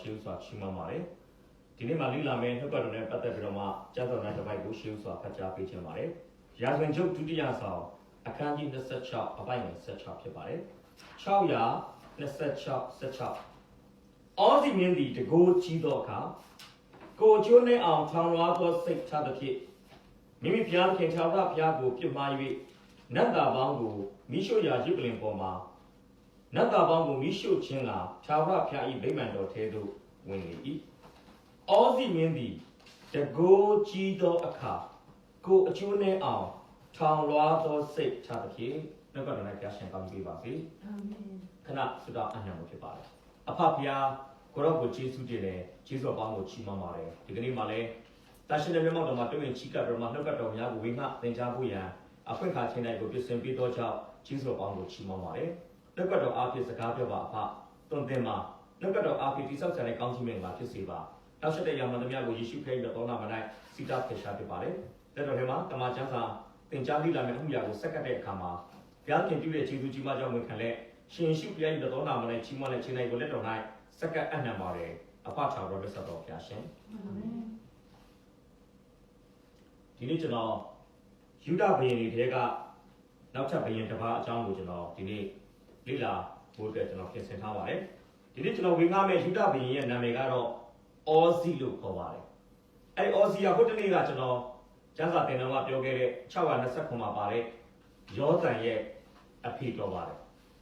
ရှေးဥစွာချီးမွမ်းပါတယ်ဒီနေ့မှာလိလာမယ်နှုတ်ကတော်နဲ့ပတ်သက်ပြီးတော့မှကျမ်းစာတိုင်းတစ်ပိုက်ကိုရှေးဥစွာဖတ်ကြားပေးခြင်းပါတယ်ရာဇဝင်ချုပ်ဒုတိယဆောင်အခန်းကြီး26အပိုင်းငယ်16ဖြစ်ပါတယ်626အောစီမင်းသည်တကိုးကြီးသောအခါကိုချိုးနှင့်အောင်ထောင်လွှားသောစိတ်ချသဖြင့်မိမိဘုရားသခင်ထာဝရဘုရားကိုပြစ်မှား၍နတ်သားပေါင်းကိုမိရှုရာရစ်ပလင်ပေါ်မှာနတ်သားပေါင်းကိုမိရှုခြင်းကထာဝရဘုရား၏ဗိမာန်တော်ထဲသို့ဝင်လေ၏အောစီမင်းသည်တကိုးကြီးသောအခါကိုအချိုးနှင့်အောင်ထောင်လွှားသောစိတ်ချသဖြင့်နှုတ်ကတော်၌ဘုရားရှင်ကောင်းပေးပါစေအာမင်ခဏဆုတောင်းအနံ့ဖြစ်ပါတယ်အဖဘုရားကိုရောကိုယေရှုတည်တယ်ယေရှုပေါင်းကိုချီးမွမ်းပါတယ်ဒီကနေ့မှလည်းတရှင်တဲ့မျက်မှောက်တော်မှာတွေ့ရင်ချီးကပ်တော်မှာနှုတ်ကတော်များကိုဝိငှသင်ကြားဖို့ရန်အခွင့်အခါချင်းတိုင်းကိုပြင်ဆင်ပေးသောကြောင့်ယေရှုပေါင်းကိုချီးမွမ်းပါတယ်နှုတ်ကတော်အားဖြင့်စကားပြောပါအဖတွင်တင်မှာနှုတ်ကတော်အားဖြင့်တိဆောက်ဆံတဲ့ကောင်းချီးမင်္ဂလာဖြစ်စေပါနောက်ဆက်တဲ့ရာမန်သမျှကိုယေရှုခရစ်တော်တော်နာမ၌စီတာဖေရှားဖြစ်ပါတယ်လက်တော်ထဲမှာတမန်ကျမ်းစာသင်ကြားလိလာမယ့်အမှုရာကိုစက္ကပ်တဲ့အခါမှာဘုရားခင်ပြုတဲ့ယေရှုကြီးမကြောင့်ဝန်ခံလက်ရှင်ယေရှုခရစ်တော်တော်နာမ၌ချီးမွမ်းတဲ့ခြင်းတိုင်းကိုလက်တော်၌စက္ကပ်အနံ့ပါတယ်အဖထာဝရဘုရားတော်ဘုရားရှင်အာမင်ဒီနေ့ကျွန်တော်ယူဒဘုရင်တွေထဲကနောက်ထပ်ဘုရင်တစ်ပါးအကြောင်းကိုကျွန်တော်ဒီနေ့လေ့လာဖို့အတွက်ကျွန်တော်ပြင်ဆင်ထားပါတယ်ဒီနေ့ကျွန်တော်ဝင်ကားမဲ့ယူဒဘုရင်ရဲ့နာမည်ကတော့အောဇီလို့ခေါ်ပါတယ်အဲဒီအောဇီကဟိုတနေ့ကကျွန်တော်ကျမ်းစာသင်တော်ကပြောခဲ့တဲ့629မှာပါတဲ့ယောသန်ရဲ့အဖေတော်ပါတယ်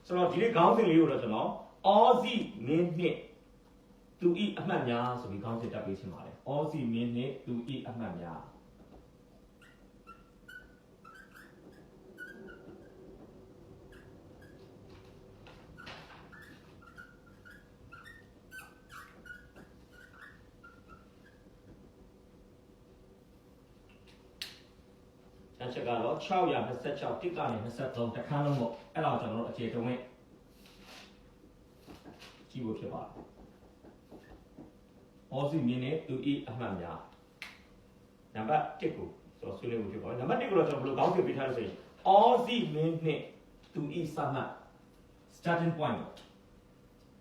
ဆိုတော့ဒီနေ့ခေါင်းစဉ်လေးကိုတော့ကျွန်တော်အောဇီမင်းနှစ်သူဤအမှတ်များဆိုပြီးခေါင်းစဉ်တက်ပေးချင်ပါတယ်အောဇီမင်းနှစ်သူဤအမှတ်များအချက်ကတော့626တစ်ကနေ23တခန်းလုံးပေါ့အဲ့တော့ကျွန်တော်တို့အခြေတုံးနဲ့ကြည့်ဖို့ဖြစ်ပါတယ်။အောစီမင်းနဲ့သူဤအမှတ်များနံပါတ်1ကိုဆိုဆွေးနွေးဖို့ဖြစ်ပါတယ်။နံပါတ်1ကိုတော့ကျွန်တော်ဘယ်လိုကောင်းပြပေးထားလဲဆိုရင်အောစီမင်းနဲ့သူဤစမှတ် starting point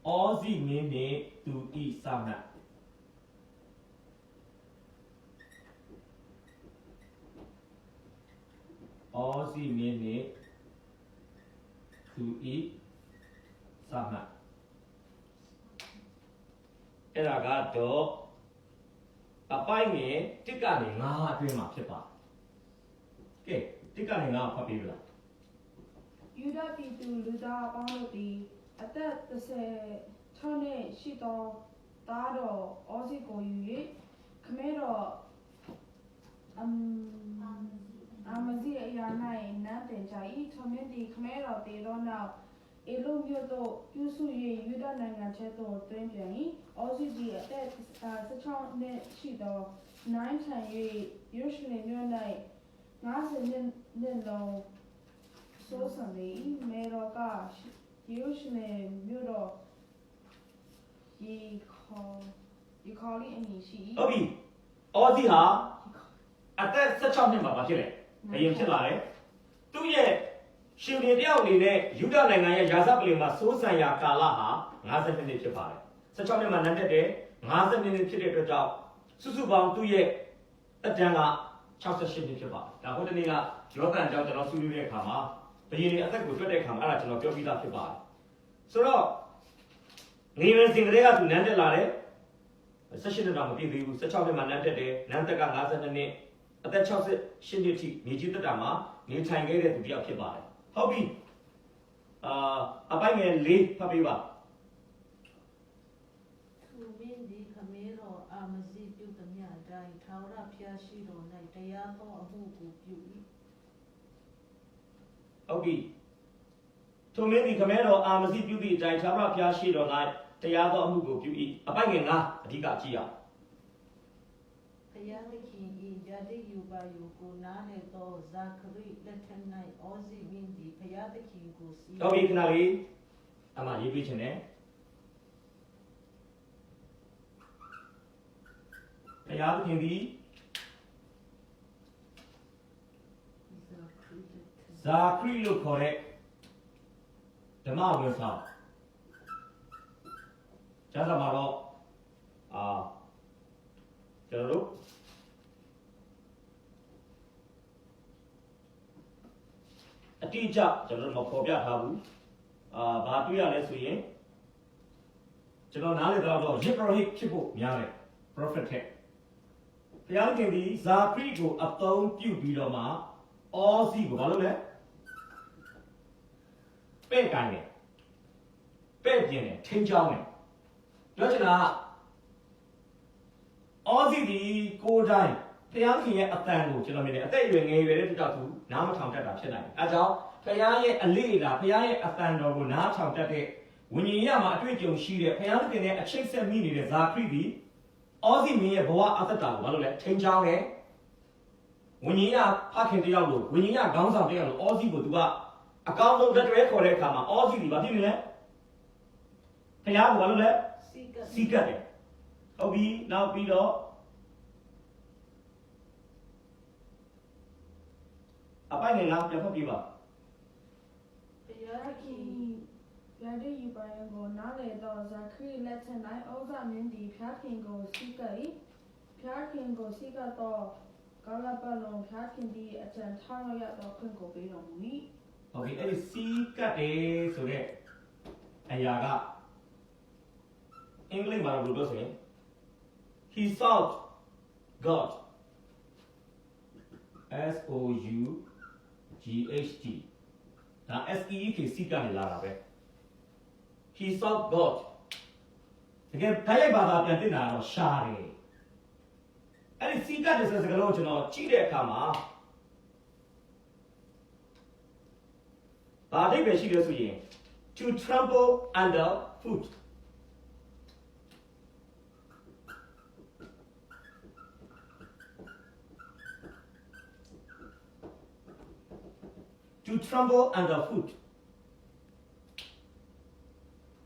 အောစီမင်းနဲ့သူဤစမှတ်အောစီမင်းနဲ့သူဤစမှတ်အဲ့ဒါကတော့အပိုင်းငယ်1ကနေ9အတွင်းမှာဖြစ်ပါကဲ1ကနေ9ဖတ်ပေးပါလားယူဒပြည်သူလူသားအပေါင်းတို့သည်အသက်36နှစ်ရှိသောသားတော်အောစီကိုယူ၍ခမဲတော်အာမဇီအရာ၌နန်းတင်ကြ၏ထိုမင်းသည်ခမဲတော်တည်သောနောက်အေလုမြို့သို့ပြုစု၍ယူဒနိုင်ငံထဲသို့တွင်ပြန်၏အောစီသည်အသက်16နှစ်ရှိသောနိုင်ထံ၍ယေရုရှလင်မြို့၌50နှစ်လုံးစိုးစံလေ၏မေတော်ကယေရုရှလင်မြို့တော်ယေခေါလိအမည်ရှိ၏ဟုတ်ပြီအောစီဟာအသက်16နှစ်မှာပါဖြစ်လေဘယင်ဖြစ်လာတယ်သူ့ရဲ့ရှင်ပြန်တယောက်အနေနဲ့ယူဒနိုင်ငံရဲ့ရာဇပလင်မှာစိုးစံရာကာလဟာ50နှစ်ဖြစ်ပါတယ်16နှစ်မှာနန်းတက်တယ်50နှစ်ဖြစ်တဲ့အတွက်ကြောင့်စုစုပေါင်းသူ့ရဲ့အတန်းက68နှစ်ဖြစ်ပါတယ်ဒါဟိုတနေ့ကယောသန်ကြောင့်ကျွန်တော်ဆွေးနွေးတဲ့အခါမှာဘယင်တွေအသက်ကိုတွက်တဲ့အခါမှာအဲ့ဒါကျွန်တော်ပြောပြီးသားဖြစ်ပါတယ်ဆိုတော့ငွေဝင်စင်ကလေးကသူနန်းတက်လာတယ်18နှစ်တော့မပြည့်သေးဘူး16နှစ်မှာနန်းတက်တယ်နန်းတက်က52နှစ်အသက်68နှစ်ထိနေကြီးတက်တာမှာနေထိုင်ခဲ့တဲ့သူတစ်ယောက်ဖြစ်ပါတယ်ဟုတ်ပြီအပိုင်းငယ်၄ဖတ်ပေးပါသူမင်းဒီခမဲတော်အာမဇီပြုသမျှအတိုင်းထာဝရဘုရားရှိတော်၌တရားသောအမှုကိုပြု၏ဟုတ်ပြီသူမင်းဒီခမဲတော်အာမဇီပြုသည့်အတိုင်းထာဝရဘုရားရှိတော်၌တရားသောအမှုကိုပြု၏အပိုင်းငယ်၅အဓိကကြည့်ရဘုရားသခင်၏ယတိယူပါယကိုနားလည်သောဇာခရိလက်ထက်၌အောဇီမင်းသည်ဘုရားသခင်ကိုစီဟုတ်ပြီခဏလေးအမှရေးပြချင်တယ်ဘုရားသခင်သည်ဇာခရိလို့ခေါ်တဲ့ဓမ္မဝင်ဆောင်ကျမ်းစာမှာတော့ တိကျကျွန်တော်မဖော်ပြထားဘူးဘာတွေ့ရလဲဆိုရင်ကျွန်တော်နားလည်တော့ရစ်ပရိုဟစ်ဖြစ်ဖို့များတယ် prophet ထက်ဘုရားခင်ဒီဇာခရီကိုအသုံးပြုပြီးတော့မှအောစီကိုဘာလို့လဲပဲ့ကိုင်းတယ်ပဲ့ပြင်းတယ်ထင်းချောင်းတယ်ပြောချင်တာအောစီဒီကိုတိုင်းဘုရားခင်ရဲ့အတန်ကိုကျွန်တော်မြင်တယ်အသက်အရွယ်ငယ်ရွယ်တဲ့တောက်သူနားမထောင်တတ်တာဖြစ်နိုင်တယ်အဲကြောင့်ဘုရားရဲ့အလေးလာဘုရားရဲ့အတန်တော်ကိုနားထောင်တတ်တဲ့ဝိညာဉ်ရမှာအတွေ့အကြုံရှိတဲ့ဘုရားခင်ရဲ့အချိတ်ဆက်မိနေတဲ့ဇာခရီဒီအောစီမင်းရဲ့ဘဝအသက်တာကိုဘာလို့လဲထင်းချောင်းတယ်ဝိညာဉ်ရဖခင်တယောက်လို့ဝိညာဉ်ရခေါင်းဆောင်တယောက်လို့အောစီကိုသူကအကောင်းဆုံးတက်တွဲခေါ်တဲ့အခါမှာအောစီဒီဘာဖြစ်နေလဲဘုရားကဘာလို့လဲစီကတ်တယ်ဟုတ်ပြီနောက်ပြီးတော့အပိုင်ငယ်လားပြန်ဖတ်ပြပါ ဘုရားခင် ဗျာဒိတ်ယူပါယံကိုနားလေတော့ဇာခရီလက်ထက်၌ဩဇာမင်းသည်ဖျားခင်ကိုစီးကပ်၏ဖျားခင်ကိုစီးကပ်တော့ကာလပတ်လုံးဖျားခင်သည်အကြံထားရသောခွင့်ကိုပေးတော်မူ၏ဟုတ်ပြီအဲ့ဒီစီကတ်တယ်ဆိုတဲ့အရာကအင်္ဂလိပ်မှာဘယ်လိုပြောဆိုရင် he sought God S O U G H T ဒါ S E E K စီကနေလာတာပဲhe sought God တကယ်တိုင်းရိုက်ဘာသာပြန်တင်တာတော့ရှာတယ်အဲ့ဒီစီကတဲ့စကားလုံးကျွန်တော်ကြည့်တဲ့အခါမှာဘာအဓိပ္ပာယ်ရှိလဲဆိုရင် to trample under foot to trample underfoot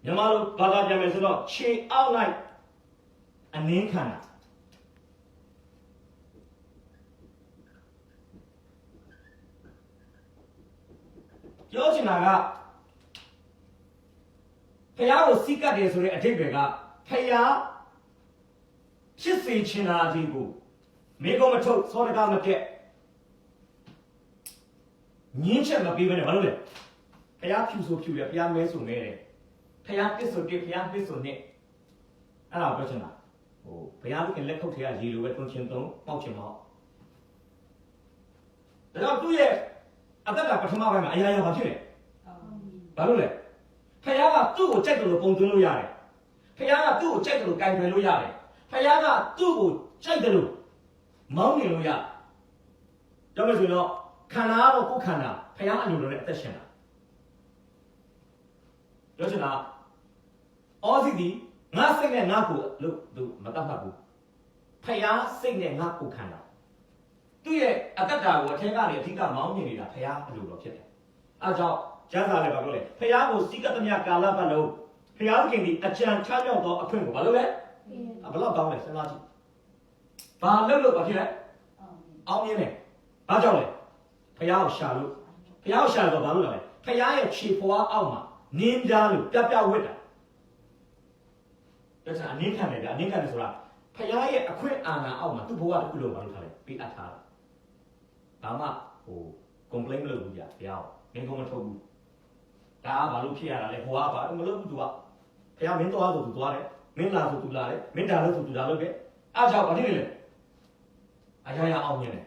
မြန်မာလိုဘာသာပြန်မယ်ဆိုတော့ခြေအောက်လိုက်အနင်းခံတာပြောချင်တာကဖျားကိုစီးကပ်တယ်ဆိုတဲ့အဓိပ္ပာယ်ကဖျားဖြစ်စေချင်တာဒီကိုမိကုံမထုတ်စောတကားမပြက်ငင်းချက်မပေးဘဲနဲ့ဘာလို့လဲဖျားဖြူဆိုဖြူတယ်ဖျားမဲဆိုမဲတယ်ဖျားတစ်ဆိုတစ်ဖျားနှစ်ဆိုနှစ်အဲ့ဒါပြောချင်တာဘုရားသခင်လက်ခုပ်ထဲကရေလိုပဲတွန်းချင်းသုံးပေါက်ချင်မောက်ဒါကြောင့်သူ့ရဲ့အသက်တာပထမပိုင်းမှာအရာရာဘာဖြစ်လဲဘာလို့လဲဖခင်ကသူ့ကိုကြိုက်တယ်လို့ပုံသွင်းလို့ရတယ်ဖခင်ကသူ့ကိုကြိုက်တယ်လို့ကင်တွယ်လို့ရတယ်ဖခင်ကသူ့ကိုကြိုက်တယ်လို့မောင်းနေလို့ရကြောက်လို့ဆိုတော့ခန္ဓာကတော့ကိုယ်ခန္ဓာဖခင်အလိုလိုနဲ့အသက်ရှင်တာပြောချင်တာအောစီဒီငါစိတ်နဲ့ငါကိုလို့သူမတတ်မှတ်ဘူးဖခင်စိတ်နဲ့ငါကိုခန္ဓာသူ့ရဲ့အတ္တတာကိုအထက်ကနေအဓိကမောင်းမြင်နေတာဖခင်အလိုတော်ဖြစ်တယ်။အဲကြောင့်ကျမ်းစာလည်းဘာလို့လဲဖခင်ကိုစီကတ္တမြကာလပတ်လုံးဖခင်ခင်ဒီအကြံချမြောက်သောအခွင့်ကိုဘာလို့လဲဘလောက်ကောင်းလဲစဉ်းစားကြည့်။ဘာလို့ဘာဖြစ်လဲအောင်မြင်တယ်။ဘာကြောင့်လဲဖခင်ကိုရှာလို့ဖခင်ကိုရှာတော့ဘာလို့လဲဖခင်ရဲ့ခြေဖွားအောက်မှာနင်းပြားလို့ပြဝစ်တာ။ဒါဆိုအနည်းခံတယ်ဗျအနည်းခံတယ်ဆိုတာဖခင်ရဲ့အခွင့်အာဏာအောက်မှာသူ့ဘဝတစ်ခုလုံးဘာလို့ထားလဲပေးအပ်ထားတယ်။ဘာမှcomplain မလုပ်ဘူးကြာတရားမင်းကမထုတ်ဘူးဒါကဘာလို့ဖြစ်ရတာလဲဟိုကဘာမလုပ်ဘူးသူကဘုရားမင်းသွားဆိုသူသွားတယ်မင်းလာဆိုသူလာတယ်မင်းဒါလို့ဆိုသူဒါလုပ်တယ်အားကြောင့်ဘာဖြစ်လဲအရာရာအောင်မြင်တယ်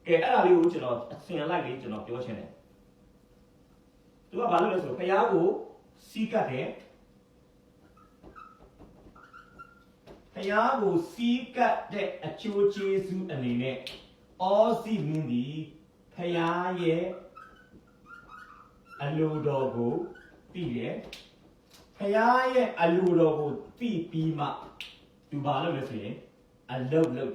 ကဲအဲ့ဒါလေးကိုကျွန်တော်အစဉ်လိုက်လေးကျွန်တော်ပြောချင်တယ်သူကဘာလို့လဲဆိုဘုရားကိုစီးကတ်တယ်ဘုရားကိုစီးကတ်တဲ့အကျိုးကျေးဇူးအနေနဲ့အောစီမင်းဒီဖယားရဲ့အလိုတော်ကိုသိတယ်ဖယားရဲ့အလိုတော်ကိုသိပြီးမှသူဘာလုပ်လဲဆိုရင်အလုပ်လုပ်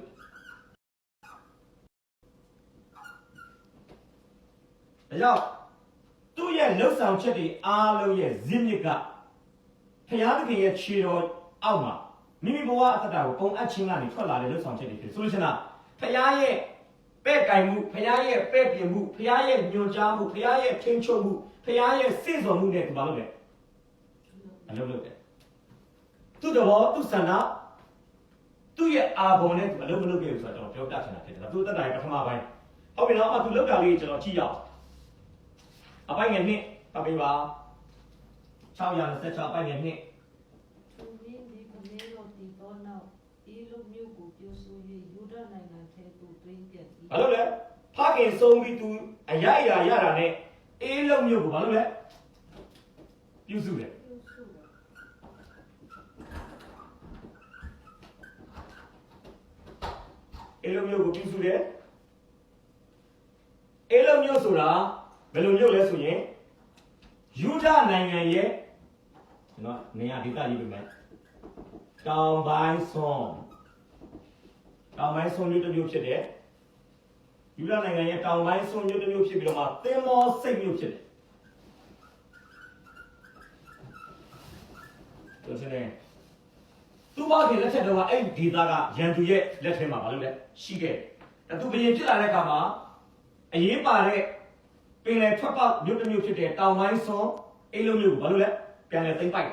ဒါကြောင့်သူ့ရဲ့လှုပ်ဆောင်ချက်တွေအားလုံးရဲ့ဇစ်မြစ်ကဖယားသခင်ရဲ့ခြေတော်အောက်မှာမိမိဘဝအတ္တကိုပုံအပ်ခြင်းကနေထွက်လာတဲ့လှုပ်ဆောင်ချက်တွေဖြစ်ဆိုလို့ရှိရင်ဖယားရဲ့ပဲ့ကင်မှုဖခင်ရဲ့ပဲ့ပြင်မှုဖခင်ရဲ့ညွှန်ကြားမှုဖခင်ရဲ့ထိန်းချုပ်မှုဖခင်ရဲ့စေ့ဆော်မှုနဲ့သူဘာလုပ်လဲအလုပ်လုပ်တယ်သူ့တော်သူ့ဆန္ဒသူ့ရဲ့အာဘော်နဲ့သူအလုပ်မလုပ်ခဲ့ဘူးဆိုတော့ကျွန်တော်ပြောပြချင်တာဖြစ်တယ်သူ့တက်တာရဲ့ပထမပိုင်းဟုတ်ပြီနော်သူလုပ်တာလေးကျွန်တော်ကြည့်ရအောင် အပိုင်ငယ်နှစ်ပတ်ပေးပါ626အပိုင်ငယ်နှစ် သူမင်းဒီခမဲတော်တည်သောနောက်ဤလူမျိုးကိုပြုစု၍ယူဒနိုင်ငံထဲသို့တွင်ပြန်သည် ဘာလို့လဲဖခင်ဆုံးပြီးသူအရာရတာနဲ့အေးလုံးမျိုးကိုဘာလို့လဲပြုစုတယ် ပြုစုတယ် အေးလုံးမျိုးကိုပြုစုတယ်အေးလုံးမျိုးဆိုတာဘယ်လိုမျိုးလဲဆိုရင်ယူဒနိုင်ငံရဲ့နော်နေရာဒေသကြီးပဲမယ်တောင်ပိုင်းဆုံးမျိုးတစ်မျိုးဖြစ်တယ်ယူဒနိုင်ငံရဲ့တောင်ပိုင်းဆုံးမျိုးတစ်မျိုးဖြစ်ပြီးတော့မှသင်္ဘောစိတ်မျိုးဖြစ်တယ်ဆိုရင်သူ့ဘာခင်လက်ထက်တော့အဲ့ဒီဒေသကရန်သူရဲ့လက်ထဲမှာဘာလို့လဲရှိခဲ့တယ်သူဘယင်ဖြစ်လာတဲ့အခါမှာအရေးပါတဲ့ပင်လယ်ထွက်ပေါက်မြို့တစ်မျိုးဖြစ်တဲ့တောင်ပိုင်းဆုံးအိမ်လုံးမျိုးကိုဘာလို့လဲပြန်လဲသိမ့်ပိုက်တ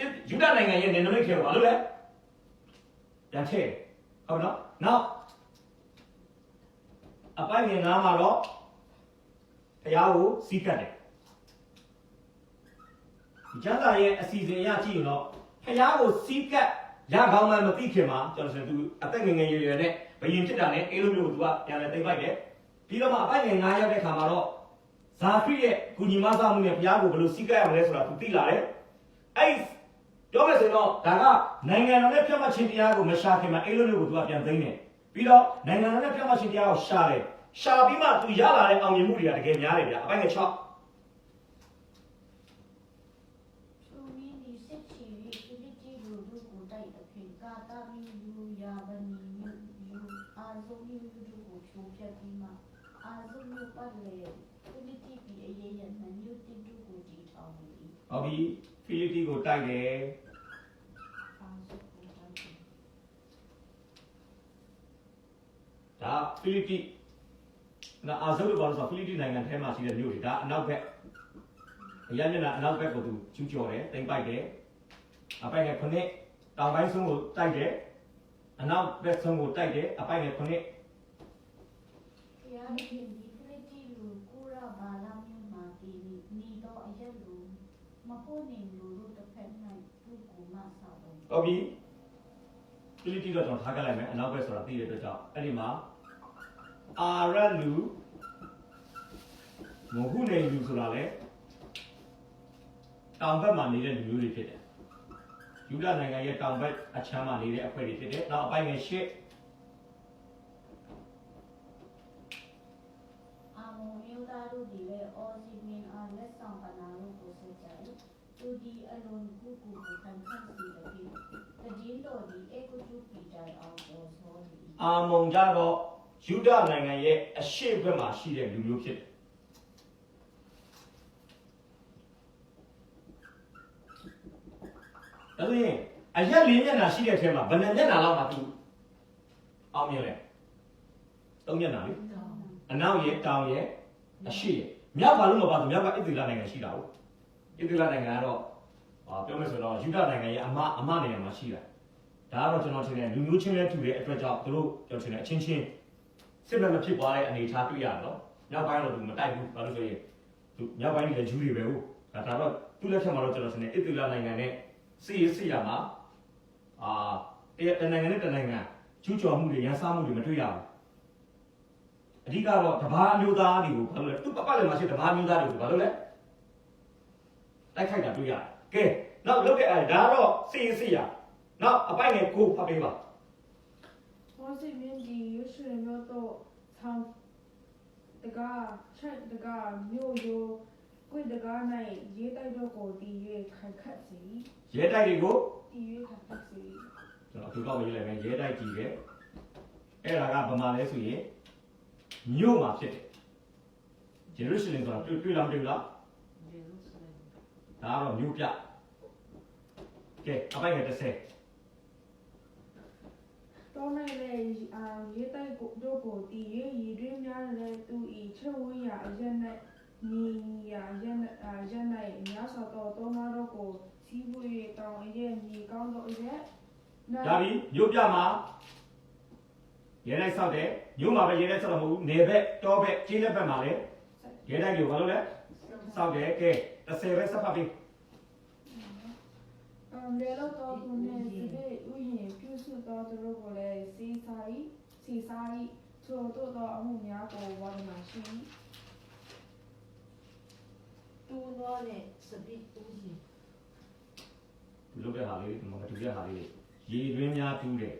ယ်ယူဒနိုင်ငံရဲ့နယ်နိမိတ်ထဲကိုဘာလို့လဲပြန်ထည့်ဟုတ်နော်နောက်အပိုင်းငယ်9မှာတော့တရားကိုစီးကတ်တယ်ကျမ်းစာရဲ့အစီအစဉ်အရကြည့်ရင်တော့တရားကိုစီးကတ်ရကောင်းမှမသိခင်မှာကျွန်တော်ဆိုသူအသက်ငယ်ရွယ်နဲ့ဘယင်ဖြစ်တာနဲ့အိမ်လုံးမျိုးကိုသူကပြန်လဲသိမ့်ပိုက်တယ်ပြီးတော့မှအပိုင်းငယ်9ရောက်တဲ့ခါမှာတော့ဇာခရိရဲ့ကုညီမဆမှုနဲ့ဘုရားကိုဘယ်လိုစီးကတ်ရမလဲဆိုတာသူသိလာတယ်အဲ့ပြောမယ်ဆိုတော့ဒါကနိုင်ငံတော်နဲ့ဖြတ်မှတ်ခြင်းတရားကိုမရှာခင်မှာအိမ်လုံးမျိုးကိုသူကပြန်သိမ်းတယ်ပြီးတော့နိုင်ငံတော်နဲ့ဖြတ်မှတ်ခြင်းတရားကိုရှာတယ်ရှာပြီးမှသူရလာတဲ့အောင်မြင်မှုတွေကတကယ်များတယ်ဗျာအပိုင်းငယ်6 သူမင်းဒီစစ်ချီ၍ဖိလိတိလူတို့ကိုတိုက်သဖြင့်ကာတာမီယူယာဗနီယူအာဇုံယူတို့ကိုဖြိုဖျက်ပြီးမှအာဇုံမြို့ပတ်လေဖိလိတိပြည်အရေးရနှမြို့တိတို့ကိုတည်ထောင်လေ၏ ဟုတ်ပြီဖိလိတိကိုတိုက်တယ် အာဇုံကိုတိုက်တယ် ဒါဖိလိတိနော်အာဇုတ်လို့ပြောလို့ဆိုဖိလိတိနိုင်ငံထဲမှာရှိတဲ့မြို့တွေဒါအနောက်ဘက်အရမျက်နှာအနောက်ဘက်ကိုသူကျူးကျော်တယ်တိမ်ပိုက်တယ်အပိုင်းငယ်9တောင်ပိုင်းဆုံးကိုတိုက်တယ်အနောက်ဘက်ဆုံးကိုတိုက်တယ်အပိုင်းငယ်9 ဘုရားရှင်ဒီဖိလိတိလူကိုရဘာလာမြို့မှာတည်နေသောအရက်လူမဟုတ်နေလူတို့တစ်ဖက်၌သူ့ကိုမဆောက်တော် ဟုတ်ပြီဖိလိတိတော့ကျွန်တော်ထားခဲ့လိုက်မယ်အနောက်ဘက်ဆိုတာသိတဲ့အတွက်ကြောင့်အဲ့ဒီမှာအာရလူမဟုတ်နေလူဆိုတာလေတောင်ဘက်မှာနေတဲ့လူမျိုးတွေဖြစ်တယ်ယူဒနိုင်ငံရဲ့တောင်ဘက်အချမ်းမှာနေတဲ့အဖွဲ့တွေဖြစ်တယ်နောက်အပိုင်းငယ်10 အာမောမျိုးသားတို့ဒီလေအော်စီမင်အားလက်ဆောင်ပနာတို့ကိုဆက်ကြ၏သူဒီအလွန်ကုကူကိုခံခန့်စီတဲ့ပြည်တည်င်းတော်ဒီအေကုတုပီတိုင်အောင်ပေါ်စောသည် အာမုံကြတော့ယူဒနိုင်ငံရဲ့အရှေ့ဘက်မှာရှိတဲ့လူမျိုးဖြစ်တယ်ဒါဆိုရင်အရက်၄မျက်နှာရှိတဲ့အထဲမှာဘယ်နှမျက်နှာလောက်မှသူအောင်မြင်လဲ၃မျက်နှာလေအနောက်ရဲ့တောင်ရဲ့အရှေ့ရဲ့မြောက်ဘာလို့မပါဘူးမြောက်ကဣသရေလနိုင်ငံရှိတာဟုတ်ဣသရေလနိုင်ငံကတော့ပြောမယ်ဆိုတော့ယူဒနိုင်ငံရဲ့အမနေရာမှာရှိတာဒါကတော့ကျွန်တော်ထင်တယ်လူမျိုးချင်းနဲ့တူတဲ့အတွက်ကြောင့်သူတို့ကျွန်တော်ထင်တယ်အချင်းချင်းစစ်မှန်မဖြစ်သွားတဲ့အနေအထားတွေ့ရတယ်နော်မြောက်ပိုင်းတော့သူမတိုက်ဘူးဘာလို့ဆိုရင်သူမြောက်ပိုင်းကလည်းဂျူးတွေပဲဟုတ်ဒါတော့သူ့လက်ထက်မှာတော့ကျွန်တော်ထင်တယ်ဣသရေလနိုင်ငံနဲ့စစ်ရမှာတနိုင်ငံနဲ့တနိုင်ငံကျူးကျော်မှုတွေရန်စားမှုတွေမတွေ့ရဘူးအဓိကတော့တဘာမျိုးသားတွေကိုဘာလို့လဲသူ့ပတ်လည်းမှာရှိတဘာမျိုးသားတွေကိုဘာလို့လဲတိုက်ခိုက်တာတွေ့ရတယ်ကဲနောက်လုပ်တဲ့ဒါကတော့စစ်ရနောက်အပိုင်ငယ်ကိုဖတ်ပေးပါ မောစီမင်းဒီရွှေမျိုးတော့ဆောင်းတကားချက်တကားမြို့ရိုးကိုတကား၌ရေးတိုက်တော့ကိုတည်၍ခိုင်ခတ်စီ ရဲတိုက်တွေကို တည်၍ခိုင်ခတ်စီ ကျွန်တော်အခုတော့ရေးလိုက်မယ်ရဲတိုက်ကြီးတယ်အဲ့ဒါကဗမာလဲဆိုရင်မြို့မှာဖြစ်တယ်ဂျေရုရှလင်ဆိုတာတွေ့လားမတွေ့လား ဂျေရုဆလင် ဒါကတော့မြို့ပြကဲအပိုင်ငယ်30 တော့၌လည်းရေးတိုက်ကိုတို့ကိုတည်၍ရည်တွင်းများလည်းသူဤချက်ဝန်းရာအရက်၌နီရာရက်၌များစွာသောတောနာတို့ကိုစီးပွေ၍တောင်းအရက်မြေကောင်းသောအရက် ဒါပြီးမြို့ပြမှာရဲတိုက်ဆောက်တယ်မြို့မှာပဲရဲတိုက်ဆောက်တော့မဟုတ်ဘူးနေဘက်တောဘက်ကျေးလက်ဘက်မှာလည်းရဲတိုက်ကိုဘာလို့လဲ sau đấy kệ ta xe với sắp pháp đi လေလောက်တော့သူနဲ့ဒီဥယျာဉ်ပြုစုတော်သူတို့ကိုလည်းစီစာရီထို့တော့အမှုများကိုဝါဒနာရှိ တူတော့နဲ့စပိတူစီ သူလုပ်တဲ့ဟာလေးမတူတဲ့ဟာလေးရေတွင်းများတူးတယ်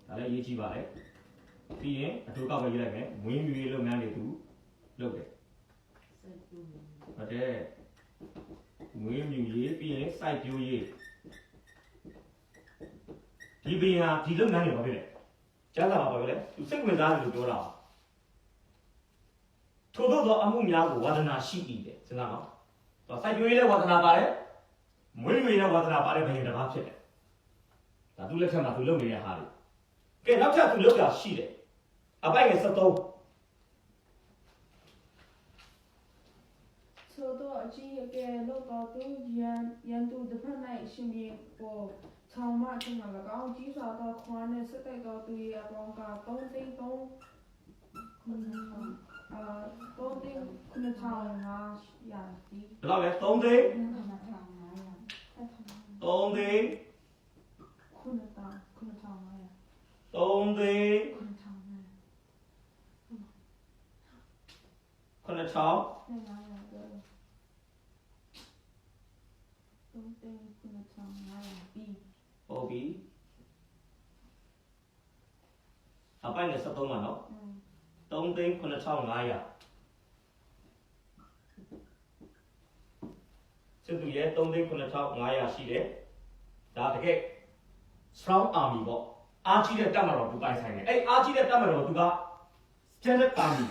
ဒါလည်းရေးကြည့်ပါလေပြီးရင်အထူးကောက်ပဲရေးလိုက်မယ်မွေးမြူရေးလုပ်ငန်းတွေသူလုပ်တယ် စက်တူ ဟုတ်တယ်မွေးမြူရေးပြီးရင်စိုက်ပျိုးရေးဒီပင်ဟာဒီလုပ်ငန်းတွေဘာဖြစ်လဲကျန်းစာပါပဲလေသူစိတ်ဝင်စားတယ်လို့ပြောတာထို့သောအမှုများကိုဝါဒနာရှိ၏တဲ့စဉ်းစားနော်စိုက်ပျိုးရေးလည်းဝါဒနာပါတယ်မွေးမြူရေးလည်းဝါဒနာပါတယ်ဘယ်ရင်တစ်ပါးဖြစ်တယ်ဒါသူလက်ထက်မှာသူလုပ်နေတဲ့ဟာတွေကဲနောက်ထပ်သူလုပ်တာရှိတယ်အပိုင်ငယ်73ဆိုတော့အကြီးအကဲလို့တော့သူရန်သူတစ်ဖက်၌ရှင်ပြေပေါ်ထောင်မှချင်းမှာ၎င်းကြီးစွာသောခွာနဲ့စက်တိုက်တော်သူရဲ့အပေါင်းက3သိန်း3 3သိန်း9,500ရာဒီ ဘယ်လောက်လဲ3သိန်း 3သိန်း 9,500 3သိန်း 9,500 9,000 ဟုတ်ပြီအပိုင်နဲ့73မှာနော်3သိန်း 9,500စစ်သူရဲ့3သိန်း 9,500ရှိတယ်ဒါတကယ် strong army ပေါ့အားကြီးတဲ့တပ်မတော်သူပိုင်ဆိုင်တယ်အဲ့အားကြီးတဲ့တပ်မတော်သူက standard army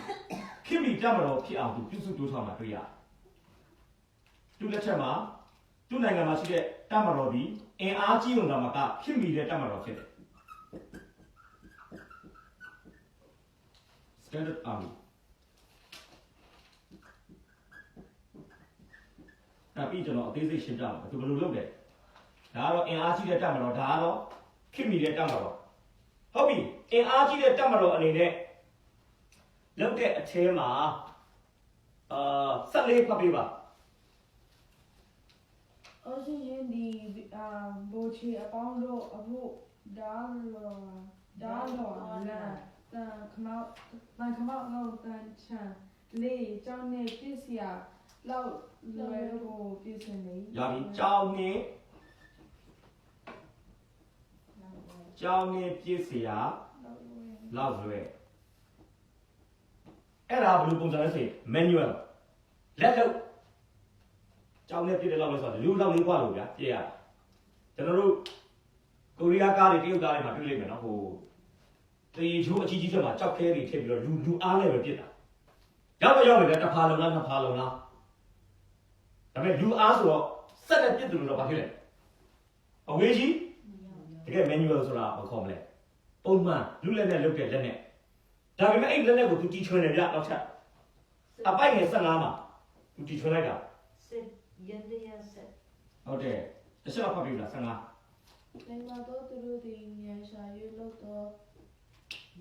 ခင်ဗျတပ်မတော်ဖြစ်အောင်သူပြုစုတိုးထောင်တာတွေ့ရတယ်သူလက်ချက်မှာသူ့နိုင်ငံမှာရှိတဲ့တပ်မတော်ဒီအင်အားကြီးုံသာမကဖြစ်မိတဲ့တပ်မတော်ဖြစ်တယ် standard army ဒါပြီးကျွန်တော်အသေးစိတ်ရှင်းပြမယ်သူဘယ်လိုလုပ်လဲဒါကတော့အင်အားကြီးတဲ့တပ်မတော်ဒါကတော့ခင်မိတဲ့တပ်မတော်ဟုတ်ပြီအင်အားကြီးတဲ့တပ်မတော်အနေနဲ့လုပ်တဲ့အထဲမှာ14ဖတ်ပေးပါ Also in the bochi about about dollar la come out no dan chan le เจ้าเนี่ยပြစ်စရာလောက်လွယ်ကိုပြစ်စနေ ရပြီကြောင်းနဲ့ပြည့်စရာလောက်လွယ်အဲ့ဒါဘယ်လိုပုံစံလဲဆိုရင် manual လက်လုပ်ကြောင်းနဲ့ပြည့်တဲ့လောက်လဲဆိုတော့လူလောက်လေးกว่าလို့ဗျာပြည့်ရကျွန်တော်တို့ကိုရီးယားကားတွေတရုတ်ကားတွေမှာတွေ့လိမ့်မယ်နော်ဟိုတေချိုးအကြီးကြီးချက်မှာကြောက်ခဲတွေထည့်ပြီးတော့လူအားနဲ့ပဲပြစ်တာရောက်နေတယ်တစ်ဖာလုံးလားနှစ်ဖာလုံးလားဒါပေမဲ့လူအားဆိုတော့စက်နဲ့ပြစ်တယ်လို့တော့ဘာဖြစ်လဲအဝေးကြီးတကယ် manual ဆိုတာမခေါ်မလဲပုံမှန်လူလက်နဲ့လုပ်တဲ့လက်နဲ့ဒါပေမဲ့အဲ့လက်နဲ့ကိုသူတီထွင်တယ်ဗျနောက်ထပ်အပိုက်ငယ်15မှာသူတီထွင်လိုက်တာ စက်ရန်ရစက် ဟုတ်တယ်တစ်ချက်တော့ဖတ်ပြီလား15 နိုင်ငံတော်သူတို့ဒီညရှာရွေးလို့တော့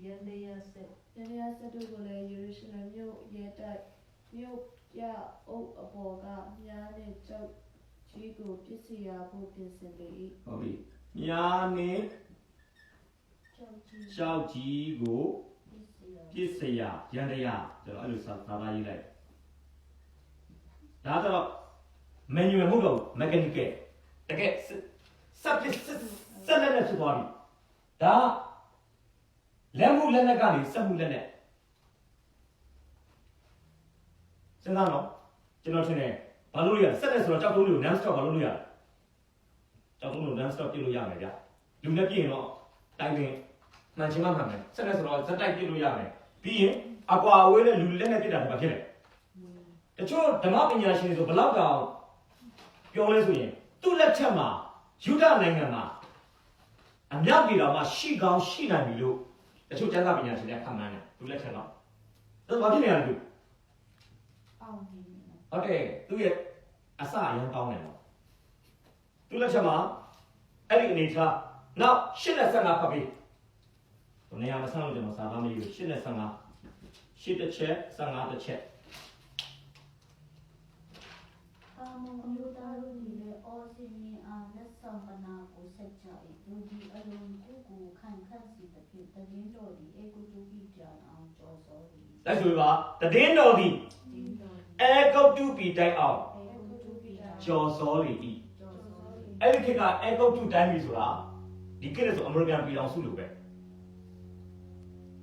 ရန်ရစက် ရရစတို့ကိုလည်းယေရုရှလင်မြို့ရဲတိုက်မြို့ပြအုပ်အပေါ်ကမြားနဲ့ကြောက်ကြီးကိုပြစ်စီရာဖို့ပြင်ဆင်လေ၏ ဟုတ်ပြီညာနဲ့ ကြောက်ကြီး ကြောက်ကြီးကို ပြစ်စီရ ပြစ်စရာရန်တရားကျွန်တော်အဲ့လိုစာသားရေးလိုက်ဒါတော့ manual မဟုတ်တော့ mechanical တကယ်စက်လက်နဲ့ဖြစ်သွားပြီဒါလက်မှုလက်နဲ့ကနေစက်မှုလက်နဲ့စဉ်းစားတော့ကျွန်တော်ထင်တယ်ဘာလို့ရစက်လက်ဆိုတော့ကြောက်တုံးလေးကို non stop ဘာလို့ရကြောက်တုံးကို non stop ပြစ်လို့ရမယ်ဗျလူနဲ့ပြည့်ရင်တော့တိုင်ပင်မှန်ချင်းမှန်မယ်စက်လက်ဆိုတော့ဇက်တိုက်ပြစ်လို့ရမယ်ပြီးရင်အကွာအဝေးနဲ့လူလက်နဲ့ပြစ်တာဘာဖြစ်လဲတချို့ဓမ္မပညာရှင်တွေဆိုဘလောက်တောင်ပြောလဲဆိုရင်သူ့လက်ထက်မှာယူဒနိုင်ငံမှာအမြောက်ပြည်တော်မှာရှိကောင်းရှိနိုင်ပြီလို့တချို့ကျမ်းစာပညာရှင်တွေခန့်မှန်းတယ်သူလက်ထက်တော့ဒါဘာဖြစ်နေရလဲသူ အောင်နေတယ် ဟုတ်တယ်သူရဲ့အစအရန်ကောင်းတယ်နော်သူလက်ထက်မှာအဲ့ဒီအနေထားနောက်85ဖတ်ပြီးနေရာမဆန်းလို့ကျွန်တော်စာသားမရေးဘူး85 8တစ်ချက်15တစ်ချက် မုံမျိုးသားတို့ဒီလေအော်စီမင်းအားလက်ဆောင်ပနာကိုဆက်ကြ၏လူဒီအလုံးကိုခံခန့်စီတဲ့ဖြစ်တရင်တော်ဒီအေကိုတူပြီးပြောင်းအောင်ကြော်စောသည် လိုက်ဆိုပါတည်င်းတော်သည် တင်းတော် အဲကုတ်တူပြီးတိုက်အောင် အေကိုတူပြီးတာ ကျော်စောလေ၏ ကျော်စောလေး အဲ့ဒီခေတ်ကအဲကုတ်တူတိုင်းပြီဆိုတာဒီခေတ်ဆိုအမေရိကန်ပြည်ထောင်စုလိုပဲ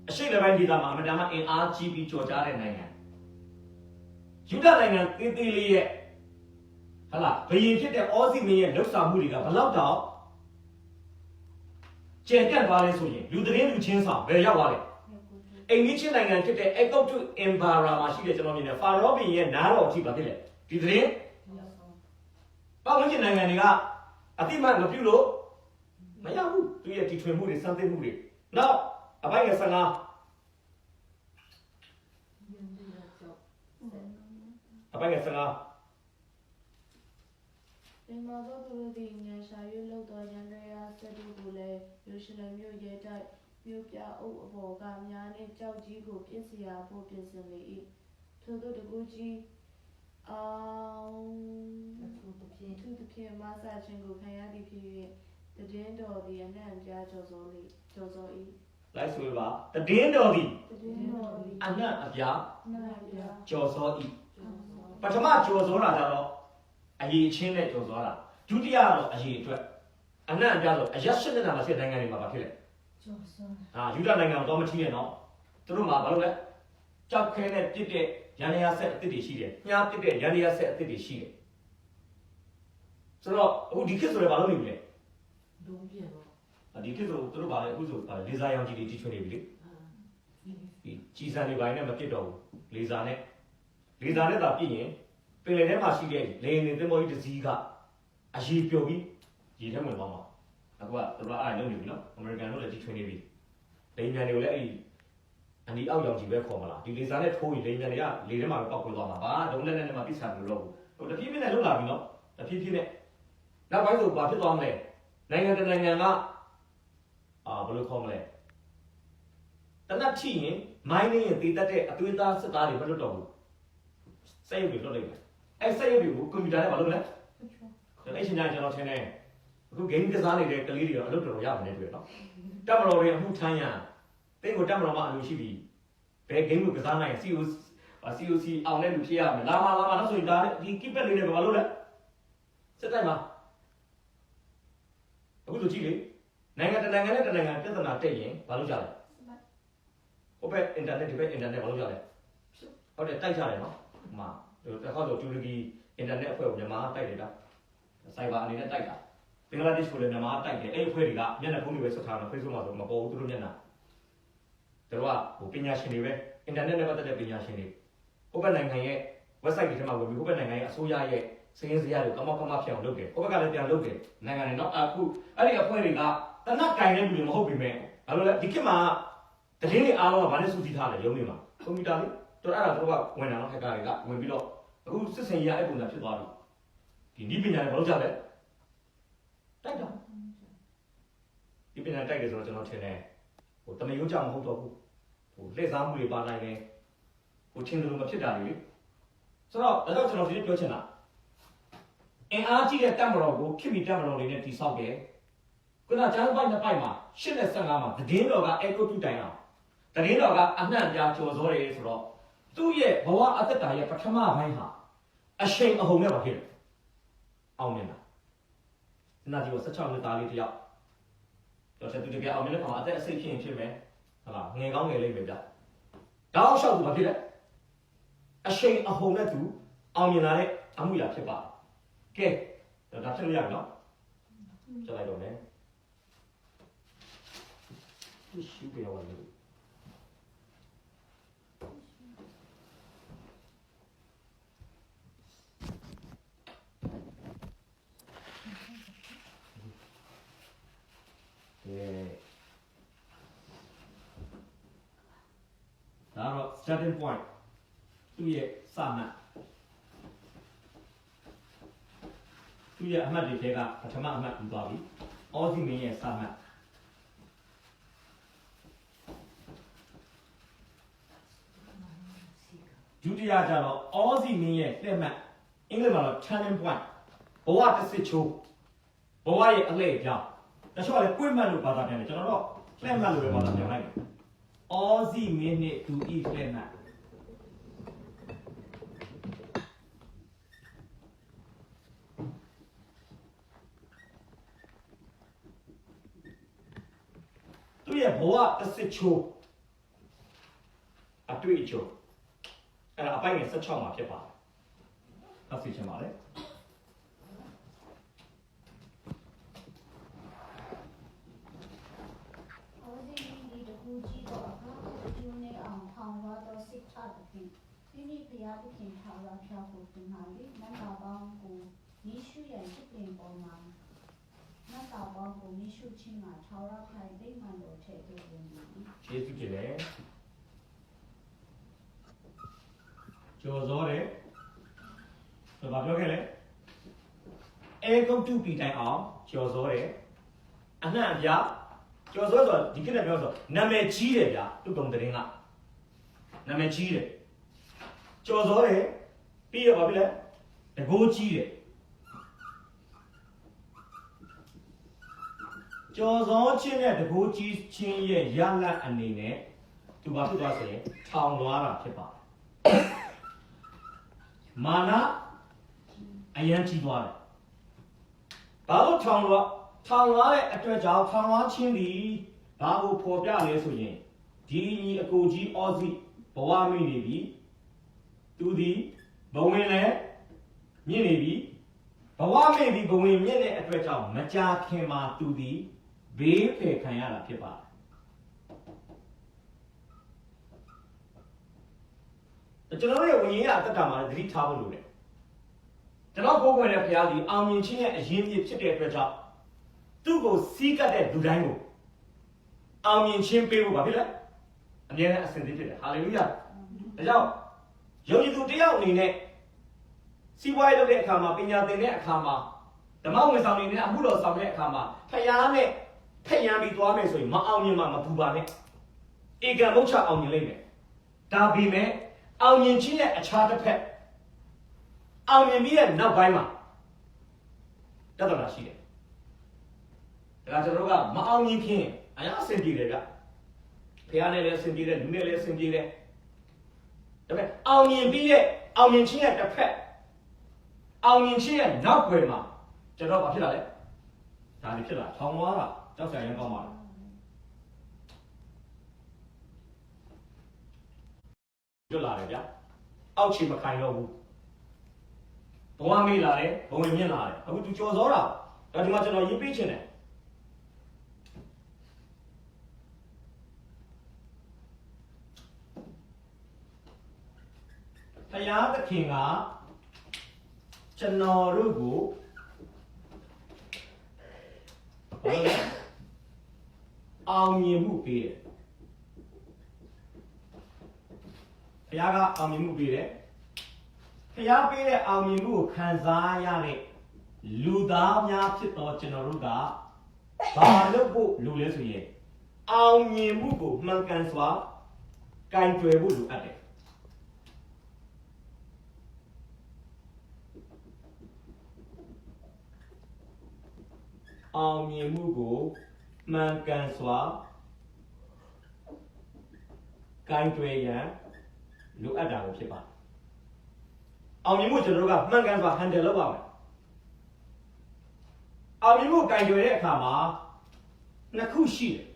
အရှိလည်းပိုင်းဒေသမှာအမတန်မှအင်အားကြီးပြီးကြော်ကြားတဲ့နိုင်ငံယူဒနိုင်ငံသေးသေးလေးရဲ့ဟာလားဘယင်ဖြစ်တဲ့အောစီမင်းရဲ့လှုပ်ဆောင်မှုတွေကဘလောက်တောင်ကျယ်ပြန့်သွားလဲဆိုရင်လူသတင်းလူချင်းဆောင်ဘယ်ရောက်သွားလဲအိမ်ကြီးချင်းနိုင်ငံဖြစ်တဲ့ Ekautu Empire မှာရှိတဲ့ကျွန်တော်မြင်တဲ့ဖာရောဘင်ရဲ့နားတော်အထိပါဖြစ်လေဒီသတင်းပေါ့ဝင်နိုင်ငံတွေကအတိမတ်မပြုလို့မရဘူးသူရဲ့တီထွင်မှုတွေစမ်းသစ်မှုတွေနောက်အပိုင်းငယ်15 ယဉ်ကျေးရကြောက် အပိုင်းငယ်15 ဒီမှာတော့သူတို့ဒီညရှာရွေးလောက်တော်ရန်ရရဆက်တို့ကိုလည်းယူရှင်လမျိုးရဲတိုက်မြို့ပြအုပ်အပေါ်ကများနဲ့ကြောက်ကြီးကိုပြစ်စရာဖို့ပြင်ဆင်လေ၏ထို့သောတကူကြီးအောင် အထူးသဖြင့် သူသဖြင့်မဆာချင်းကိုခံရသည်ဖြစ်၍တည်င်းတော်သည်အနှံ့ပြားကြော်စော၏လိုက်ဆိုပါတည်င်းတော်သည် တည်င်းတော်သည် အနတ်အပြား အနှံ့ပြား ကျော်စော၏ ကျော်စော ပထမကျော်စောတာကြတော့အရေးချင်းနဲ့ကျော်စောတာဒုတိယကတော့အရေးအတွက်အနတ်အပြားဆိုအရက်ရှစ်နှစ်တာမှာဖြစ်နိုင်ငံတွေမှာပါဖြစ်လေ ကျော်စော ယူဒနိုင်ငံတော့မထီးနဲ့နော်သူတို့မှာဘာလို့လဲကြောက်ခဲနဲ့ပြစ်တဲ့ရန်ရဆက်အစ်စ်တွေရှိတယ်ညားပြစ်တဲ့ရန်ရဆက်အစ်စ်တွေရှိတယ်ဆိုတော့အခုဒီခေတ်ဆိုရင်ဘာလို့နေပြီလဲ ဒုံပြတော့ ဒီခေတ်ဆိုသူတို့ဘာလဲအခုဆိုလေဆာရောင်ကြီးတွေတီထွင်နေပြီလေ အာ ဒီကြီးစံတွေပိုင်းနဲ့မပြစ်တော့ဘူးလေဆာနဲ့သာပြစ်ရင်ပင်လယ်ထဲမှာရှိတဲ့လေယာဉ်တွေသင်္ဘောကြီးတစ်စီးကအရေးပျော်ပြီးရေထဲဝင်သွားမှာအခုကသူတို့အားလုံးနေပြီနော်အမေရိကန်တို့လည်းတီထွင်နေပြီလေယာဉ်တွေကိုလည်းအဲ့ဒီအနီအောက်ရောင်ကြီးပဲခေါ်မလားဒီလေဆာနဲ့ထိုးရင်လေယာဉ်တွေကလေထဲမှာပဲပောက်ခွဲသွားမှာဘာဒုံးလက်နဲ့မှပြစ်ချလို့တော့ဟိုတဖြည်းဖြည်းနဲ့လှုပ်လာပြီနော်တဖြည်းဖြည်းနဲ့နောက်ပိုင်းဆိုဘာဖြစ်သွားမလဲနိုင်ငံတနိုင်ငံကဘယ်လိုခေါ်မလဲတနတ်ချိရင်မိုင်းနေရင်တည်တတ်တဲ့အသွေးသားစစ်သားတွေမလွတ်တော့ဘူးစက်ရုပ်တွေလွတ်လိုက်တယ်အဲ့စက်ရုပ်တွေကိုကွန်ပျူတာနဲ့မလုပ်နဲ့အဲ့ရှင်ကျွန်တော်ထင်တယ်အခု game ကစားနေတဲ့ကလေးတွေတော့အလုပ်တော်တော်ရမယ်တွေ့နော်တက်မတော်တွေအမှုထမ်းရတင်းကိုတက်မတော်မှအလိုရှိပြီဘယ် game ကိုကစားနိုင် COC အောင်တဲ့လူဖြစ်ရမယ်လာမနောက်ဆိုရင်ဒါဒီ keep back လေးနဲ့ဘာလုပ်လဲစစ်တိုက်မှာအခုဆိုကြည့်လေနိုင်ငံတနိုင်ငံနဲ့တနိုင်ငံပြဿနာတက်ရင်ဘာလုပ်ကြလဲဟိုဘက် internet ဒီဘက် internet ဘာလုပ်ကြလဲဟုတ်တယ်တိုက်ကြတယ်နော်ဟိုမှာတစ်ခါဆိုတူရကီ internet အဖွဲ့ကိုမြန်မာတိုက်တယ်တာစိုက်ဘာအနေနဲ့တိုက်တာဘင်္ဂလားဒေ့ရှ်ကိုလည်းမြန်မာတိုက်တယ်အဲ့အဖွဲ့တွေကမျက်နှာဖုံးတွေပဲဆက်ထားတော့ Facebook မှာဆိုမပေါ်ဘူးသူတို့မျက်နှာတို့ကဟိုပညာရှင်တွေပဲ internet နဲ့ပတ်သက်တဲ့ပညာရှင်တွေဟိုဘက်နိုင်ငံရဲ့ website တွေထဲမှာဝင်ပြီးဟိုဘက်နိုင်ငံရဲ့အစိုးရရဲ့စရင်းစရာတွေကမဖြစ်အောင်လုပ်တယ်ဟိုဘက်ကလည်းပြန်လုပ်တယ်နိုင်ငံတွေနော်အခုအဲ့ဒီအဖွဲ့တွေကတနက်ကင်တဲ့လူတွေမဟုတ်ပြီမဲ့ဘာလို့လဲဒီခေတ်မှာတရင်တွေအားလုံးကဘာနဲ့စုစည်းထားလဲရုံးတွေမှာကွန်ပျူတာလေးတို့အဲ့ဒါတို့ကဝင်တာနော်ဟက်ကာတွေကဝင်ပြီးတော့အခုစစ်စင်ရေးအဲ့ပုံစံဖြစ်သွားပြီဒီနည်းပညာတွေဘာလို့ကြလဲတိုက်တာဒီပညာတိုက်တယ်ဆိုတော့ကျွန်တော်ထင်တယ်ဟိုတမယိုးကြောင်မဟုတ်တော့ဘူးဟိုလက်စားမှုတွေပါနိုင်တယ်ဟိုချင်းတို့မဖြစ်တာလေဆိုတော့ဒါတော့ကျွန်တော်ဒီနေ့ပြောချင်တာအင်အားကြီးတဲ့တက်မတော်ကိုခင်မီတက်မတော်တွေနဲ့တိဆောက်တယ်ခုနကျန်းပိုက်နှစ်ပိုက်မှာ8နဲ့15မှာသတင်းတော်ကအဲကုတ်တူတိုင်အောင်သတင်းတော်ကအနှံ့ပြားကျော်စောတယ်ဆိုတော့သူ့ရဲ့ဘဝအသက်တာရဲ့ပထမပိုင်းဟာအရှိန်အဟုန်နဲ့ပါဖြစ်တယ်အောင်မြင်တာနာကြီးက16နှစ်သားလေးတယောက်တော်တယ်သူတကယ်အောင်မြင်တဲ့ခါမှာအသက်အစိတ်ဖြစ်မယ်ဟုတ်လားငယ်ကောင်းငယ်လေးပဲဗျတောက်လျှောက်သူဘာဖြစ်လဲအရှိန်အဟုန်နဲ့သူအောင်မြင်လာတဲ့အမှုရာဖြစ်ပါတယ်ကဲဒါဖြစ်လို့ရပြီနော်ကျလိုက်တော့မယ်ရှိပြရအောင်လို့ဒါတော့ starting point သူ့ရဲ့စမှတ်သူ့ရဲ့အမှတ်တွေထဲကပထမအမှတ်ပြီးသွားပြီအော်စီမင်းရဲ့စမှတ်ဒုတိယကျတော့အော်စီမင်းရဲ့လက်မှတ် အင်္ဂလိပ်မှာတော့ turning point ဘဝတစ်စစ်ချိုးဘဝရဲ့အလှည့်ပြောင်းတချို့ကလည်းကွေ့မှတ်လို့ဘာသာပြန်တယ်ကျွန်တော်တော့လှည့်မှတ်လို့ပဲဘာသာပြန်လိုက်တယ်အော်စီမင်းနဲ့သူဤလှည့်မှတ်သူရဲ့ဘဝတစ်စစ်ချိုးအတွေ့အကြုံအဲ့ဒါအပိုင်းငယ်16မှာဖြစ်ပါတယ်။အသိချင်ပါလေ။ Ozi di de guji do aka june ang thangwa do sikha de phin mimi phaya de phin thawra phya ko tunhali nan da bang ko nishu yan chipin paw ma nan da bang ko nishu chin ma thawra phai dai man do the de yin ni ကျေးဇူးတင်တယ်။ကျော်စောတယ်။ဘာပြောခဲ့လဲ။အဲကုတ်တူပီတိုင်အောင်ကျော်စောတယ်။အနှံ့အပြားကျော်စောဆိုဒီခေတ်နဲ့ပြောဆိုနာမည်ကြီးတယ်ဗျာသူ့တုံတရင်ကနာမည်ကြီးတယ်။ကျော်စောတယ်ပြီးတော့ဘာဖြစ်လဲ။တကိုးကြီးတယ်။ကျော်စောချင်းနဲ့တကိုးကြီးချင်းရဲ့ရလတ်အနေနဲ့သူဘာဖြစ်သွားဆိုရင်ထောင်သွားတာဖြစ်ပါတယ်။မာနအယံကြီးသွားတယ်။ဘာလို့ထောင်သွားတဲ့အတွက်ကြောင့်ထောင်သွားချင်းဒီဘာကိုဖော်ပြလဲဆိုရင်ဒီညီအကိုကြီးအော်စီဘဝမိနေပြီ။သူဒီဘဝင်လဲမြင့်နေပြီ။ဘဝမိပြီဘဝင်မြင့်တဲ့အတွက်ကြောင့်မကြာခင်မှာသူဒီဘေးဖယ်ခံရတာဖြစ်ပါတယ်ကျွန်တော်တို့ရဲ့ဝိညာဉ်အသက်တာမှာသတိထားဖို့လိုတယ်ကျွန်တော်ကိုယ်ကိုယ်နဲ့ဘုရားကြီးအောင်မြင်ခြင်းရဲ့အရင်ပြည့်ဖြစ်တဲ့အတွက်ကြောင့်သူ့ကိုစီးကပ်တဲ့လူတိုင်းကိုအောင်မြင်ခြင်းပေးဖို့ပါဖြစ်လဲအမြဲတမ်းအစဉ်သင့်ဖြစ်တယ်ဟာလေလုယာဒါကြောင့်ယုံကြည်သူတယောက်အနေနဲ့စီးပွားရေးလုပ်တဲ့အခါမှာပညာသင်တဲ့အခါမှာဓမ္မဝင်ဆောင်နေတဲ့အမှုတော်ဆောင်တဲ့အခါမှာဖယားနဲ့ဖက်ရန်ပြီးသွားမယ်ဆိုရင်မအောင်မြင်မှမပူပါနဲ့ဧကံမုတ်ချအောင်မြင်လိမ့်မယ်ဒါပေမဲ့အောင်မြင်ခြင်းရဲ့အခြားတစ်ဖက်အောင်မြင်ပြီးတဲ့နောက်ပိုင်းမှာတတ်တာရှိတယ်ဒါကျွန်တော်တို့ကမအောင်မြင်ခင်အရာအဆင်ပြေတယ်ဗျဖယားနဲ့လည်းအဆင်ပြေတယ်လူနဲ့လည်းအဆင်ပြေတယ်ဒါပေမဲ့အောင်မြင်ပြီးတဲ့အောင်မြင်ခြင်းရဲ့တစ်ဖက်အောင်မြင်ခြင်းရဲ့နောက်ွယ်မှာကျွန်တော်ဘာဖြစ်လာလဲဒါလည်းဖြစ်လာထောင်သွားတာကြောက်စရာရင်ကောင်းပါလားကျွတ်လာတယ်ဗျအောက်ခြေမခိုင်တော့ဘူးဘဝမေးလာတယ်ဘဝင်မြင့်လာတယ်အခုသူကြော်စောတာဒါဒီမှာကျွန်တော်ရေးပေးချင်တယ်ဘုရားသခင်ကကျွန်တော်တို့ကိုအောင်မြင်မှုပေးတယ်ဘုရားကအောင်မြင်မှုပေးတယ်ဘုရားပေးတဲ့အောင်မြင်မှုကိုခံစားရတဲ့လူသားများဖြစ်တော့ကျွန်တော်တို့ကဘာလုပ်ဖို့လိုလဲဆိုရင်အောင်မြင်မှုကိုမှန်ကန်စွာကင်တွယ်ဖို့လိုအပ်တယ်အောင်မြင်မှုကိုမှန်ကန်စွာကိုင်တွယ်ရန်လိုအပ်တာပဲဖြစ်ပါတယ်။အောင်မြင်မှုကျွန်တော်တို့ကမှန်ကန်စွာ handle လုပ်ပါမယ်။အောင်မြင်မှုကိုင်တွယ်တဲ့အခါမှာနှစ်ခုရှိတယ်။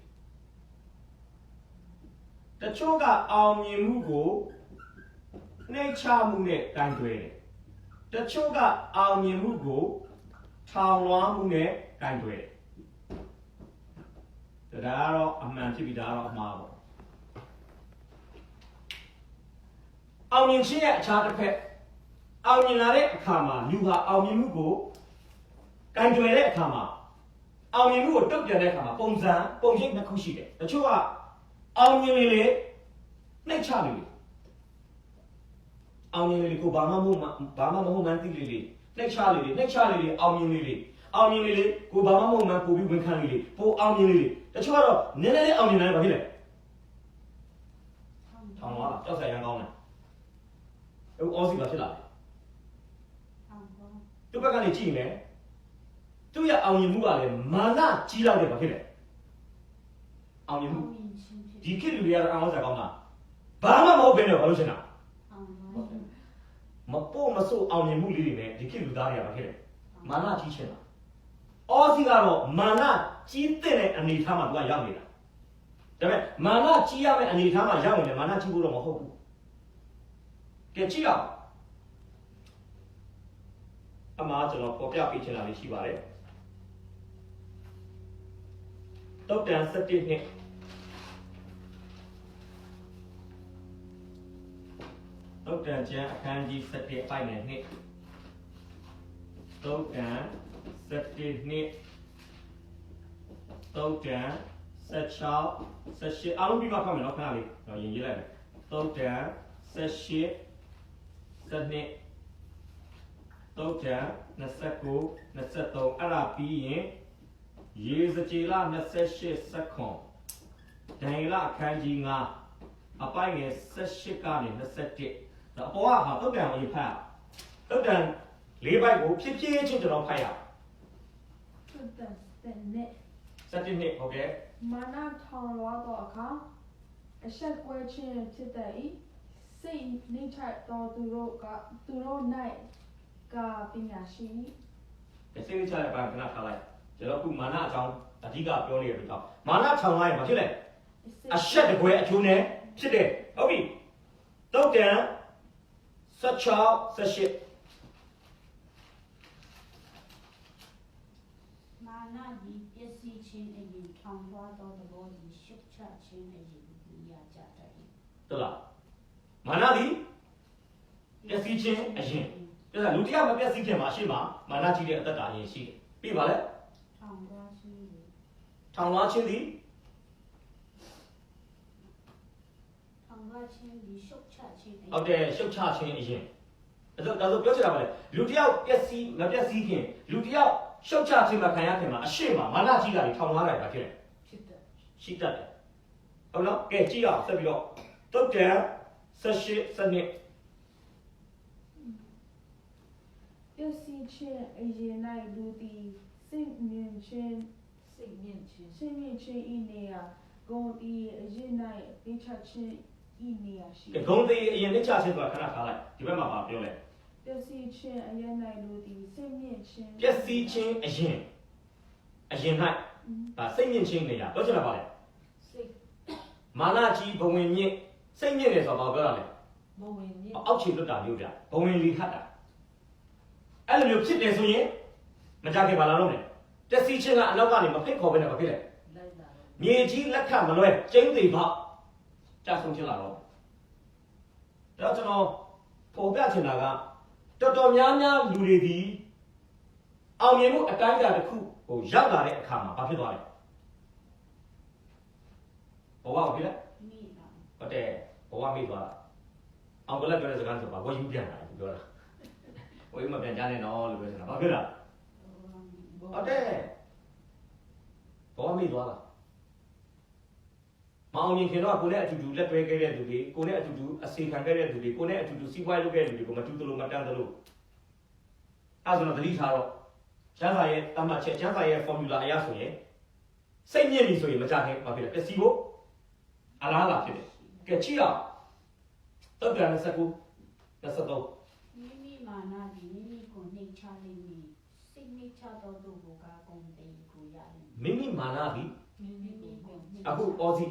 တချို့ကအောင်မြင်မှုကိုနှိမ့်ချမှုနဲ့ကိုင်တွယ်တယ်။တချို့ကအောင်မြင်မှုကိုထောင်လွှားမှုနဲ့ကိုင်တွယ်တယ်ဒါကတော့အမှန်ဖြစ်ပြီးဒါကတော့အမှားပေါ့အောင်မြင်ခြင်းရဲ့အခြားတစ်ဖက်အောင်မြင်လာတဲ့အခါမှာလူဟာအောင်မြင်မှုကိုကိုင်တွယ်တဲ့အခါမှာအောင်မြင်မှုကိုတုတ်ပြန်တဲ့အခါမှာပုံရိပ်နှစ်ခုရှိတယ်တချို့ကအောင်မြင်လေနှိမ့်ချလေအောင်မြင်လေကိုဘာမှမဟုတ်မှန်းသိလေနှိမ့်ချလေအောင်မြင်လေကိုဘာမှမဟုတ်မှန်းပို့ပြီးဝန်ခံလေပိုအောင်မြင်လေတချို့ကတော့နည်းနည်းလေးအောင်မြင်တယ်ဘာဖြစ်လဲထောင်သွားတာကြောက်စရာရမ်းကောင်းတယ်အော်စီဘာဖြစ်လာလဲ သူ့ဘက်ကနေကြည့်မယ်သူ့ရဲ့အောင်မြင်မှုကလည်းမာနကြီးလောက်တယ်ဘာဖြစ်လဲအောင်မြင်မှုဒီခေတ်လူတွေကတော့အောင်စားကောင်းတာဘာမှမဟုတ်ဘဲနဲ့ဘာလို့ရှင်းတာမပို့မဆိုးအောင်မြင်မှုလေးတွေနဲ့ဒီခေတ်လူသားတွေကဘာဖြစ်လဲမာနကြီးချင်တာအော်စီကတော့မာနကြီးတဲ့အနေထားမှာသူကရောက်နေတာဒါပေမဲ့မာနကြီးရမယ့်အနေထားမှာရောက်နေတယ်မာနကြီးဖို့တော့မဟုတ်ဘူးကဲကြည့်အောင်အမှားကျွန်တော်ပေါ်ပြပေးချင်တာလေးရှိပါတယ်တုတ်တန်7နှစ်တုတ်တန်ကျမ်းအခန်းကြီး7ပိုက်နယ်နှစ်တုတ်တန်7နှစ်တုတ်တန်16 18အားလုံးပြီးမှဖတ်မယ်နော်ခဏလေးတော့ရင်ရေးလိုက်မယ်တုတ်တန်18 7တုတ်တန်29 23အဲ့ဒါပြီးရင်ရေစကြည်လ28စက္ခွန်ဒံယေလအခန်းကြီး9အပိုင်ငယ်18ကနေ21ဒါအပေါ်ကဟာတုတ်တန်ကိုဖတ်တုတ်တန်၄ပိုက်ကိုဖြည်းဖြည်းချင်းကျွန်တော်ဖတ်ရအောင်တုတ်တန်7နှစ်ဟုတ်ကဲ့မာနထောင်လွှားသောအခါအဆက်ကွဲခြင်းဖြစ်တတ်၏စိတ်နှိမ့်ချသောသူတို့၌ကပညာရှိစိတ်နှိမ့်ချတဲ့ဘာခဏထားလိုက်ကျွန်တော်ခုမာနအကြောင်းအဓိကပြောနေရပြီးတော့မာနထောင်လိုက်မှာဖြစ်လေအဆက်တကွဲအကျိုးနဲ့ဖြစ်တယ်ဟုတ်ပြီတုတ်တန်16 18မာနသည်ပျက်စီးခြင်းအရင်ထောင်လွှားသောသဘောသည်ရှုတ်ချခြင်းအရင်ဒီရကြတတ်၏ဟုတ်လားမာနသည်ပျက်စီးခြင်းအရင်ဒါဆိုလူတရားမပျက်စီးခင်မှာရှေ့မှာမာနကြီးတဲ့အသက်တာအရင်ရှိတယ်ပြီးပါလေထောင်လွှားခြင်းသည်ရှုတ်ချခြင်းအရင်ဟုတ်တယ်ရှုတ်ချခြင်းအရင်ဒါဆိုပြောချင်တာပါလေလူတရားပျက်စီးမပျက်စီးခင်လူတရားရှုတ်ချခြင်းမခံရခင်မှာအရှိမမာနကြီးတာတွေထောင်ထားတာဖြစ်တယ်ရှိတတ်တယ်ဟုတ်လားကဲကြည့်အောင်ဆက်ပြီးတော့တုတ်တန်18 7နှစ်ပျက်စီးခြင်းအရင်၌လူသည်စိတ်မြင့်ခြင်းဤနေရာဂုံဤအရင်၌ပိချခြင်းဤနေရာရှိဂုံသည်အရင်ပိချခြင်းဆိုတာခဏထားလိုက်ဒီဘက်မှာပါပြောလဲပျက်စီးခြင်းအရင်၌လူသည်စိတ်မြင့်ခြင်းပျက်စီးခြင်းအရင်၌ဒါစိတ်မြင့်ခြင်းနေရာပြောချင်တာပါလေစိတ်မာနကြီးဘဝင်မြင့်စိတ်မြင့်တယ်ဆိုတာဘာပြောတာလဲဘဝင်မြင့်အောက်ခြေလွတ်တာမျိုးပြဘဝင်လီခတ်တာအဲ့လိုမျိုးဖြစ်တယ်ဆိုရင်မကြခင်ပါလာတော့မယ်ပျက်စီးခြင်းကအနောက်ကနေမဖိတ်ခေါ်ဘဲနဲ့မဖြစ်လေမြေကြီးလက်ခတ်မလွဲကျင်းသေးပေါ့ကြာဆုံးချင်လာတော့ဒါကျွန်တော်ပေါ်ပြချင်တာကတော်တော်များများလူတွေဒီအောင်မြင်မှုအတိုင်းအတာတစ်ခုဟိုရောက်လာတဲ့အခါမှာဘာဖြစ်သွားလဲဘဝကိုဖြစ်လဲဟုတ်တယ်ဘဝမိသွားတာအောင်ကလည်းပြောတဲ့စကားဆိုပါဝယ်ယူပြန်တာပြောတာဝယ်ယူမပြန်ကြနဲ့တော့လို့ပြောနေတာဘာဖြစ်လဲဟုတ်တယ်ဘဝမိသွားတာမအောင်မြင်ခင်တော့ကိုနဲ့အတူတူလက်တွဲခဲ့တဲ့သူတွေကိုနဲ့အတူတူအစီခံခဲ့တဲ့သူတွေကိုနဲ့အတူတူစီးပွားရေးလုပ်ခဲ့တဲ့သူတွေကိုမတူသလိုမတန်းသလိုအဲဆိုတော့သတိထားတော့ကျန်းစာရဲ့တတ်မှတ်ချက်ကျန်းစာရဲ့ formula အရဆိုရင်စိတ်မြင့်ပြီဆိုရင်မကြခင်ဘာဖြစ်လဲပျက်စီးဖို့အလားလာဖြစ်တယ်ကဲကြည့်အောင်တုတ်တန်29 23မိမိမာနသည်မိမိကိုနှိမ်ချလိမ့်မည်စိတ်နှိမ်ချသောသူကိုကကုန်တယ်ကိုရလိမ့်မည်မိမိမာနသည်မိမိကိုအခုအော်စီ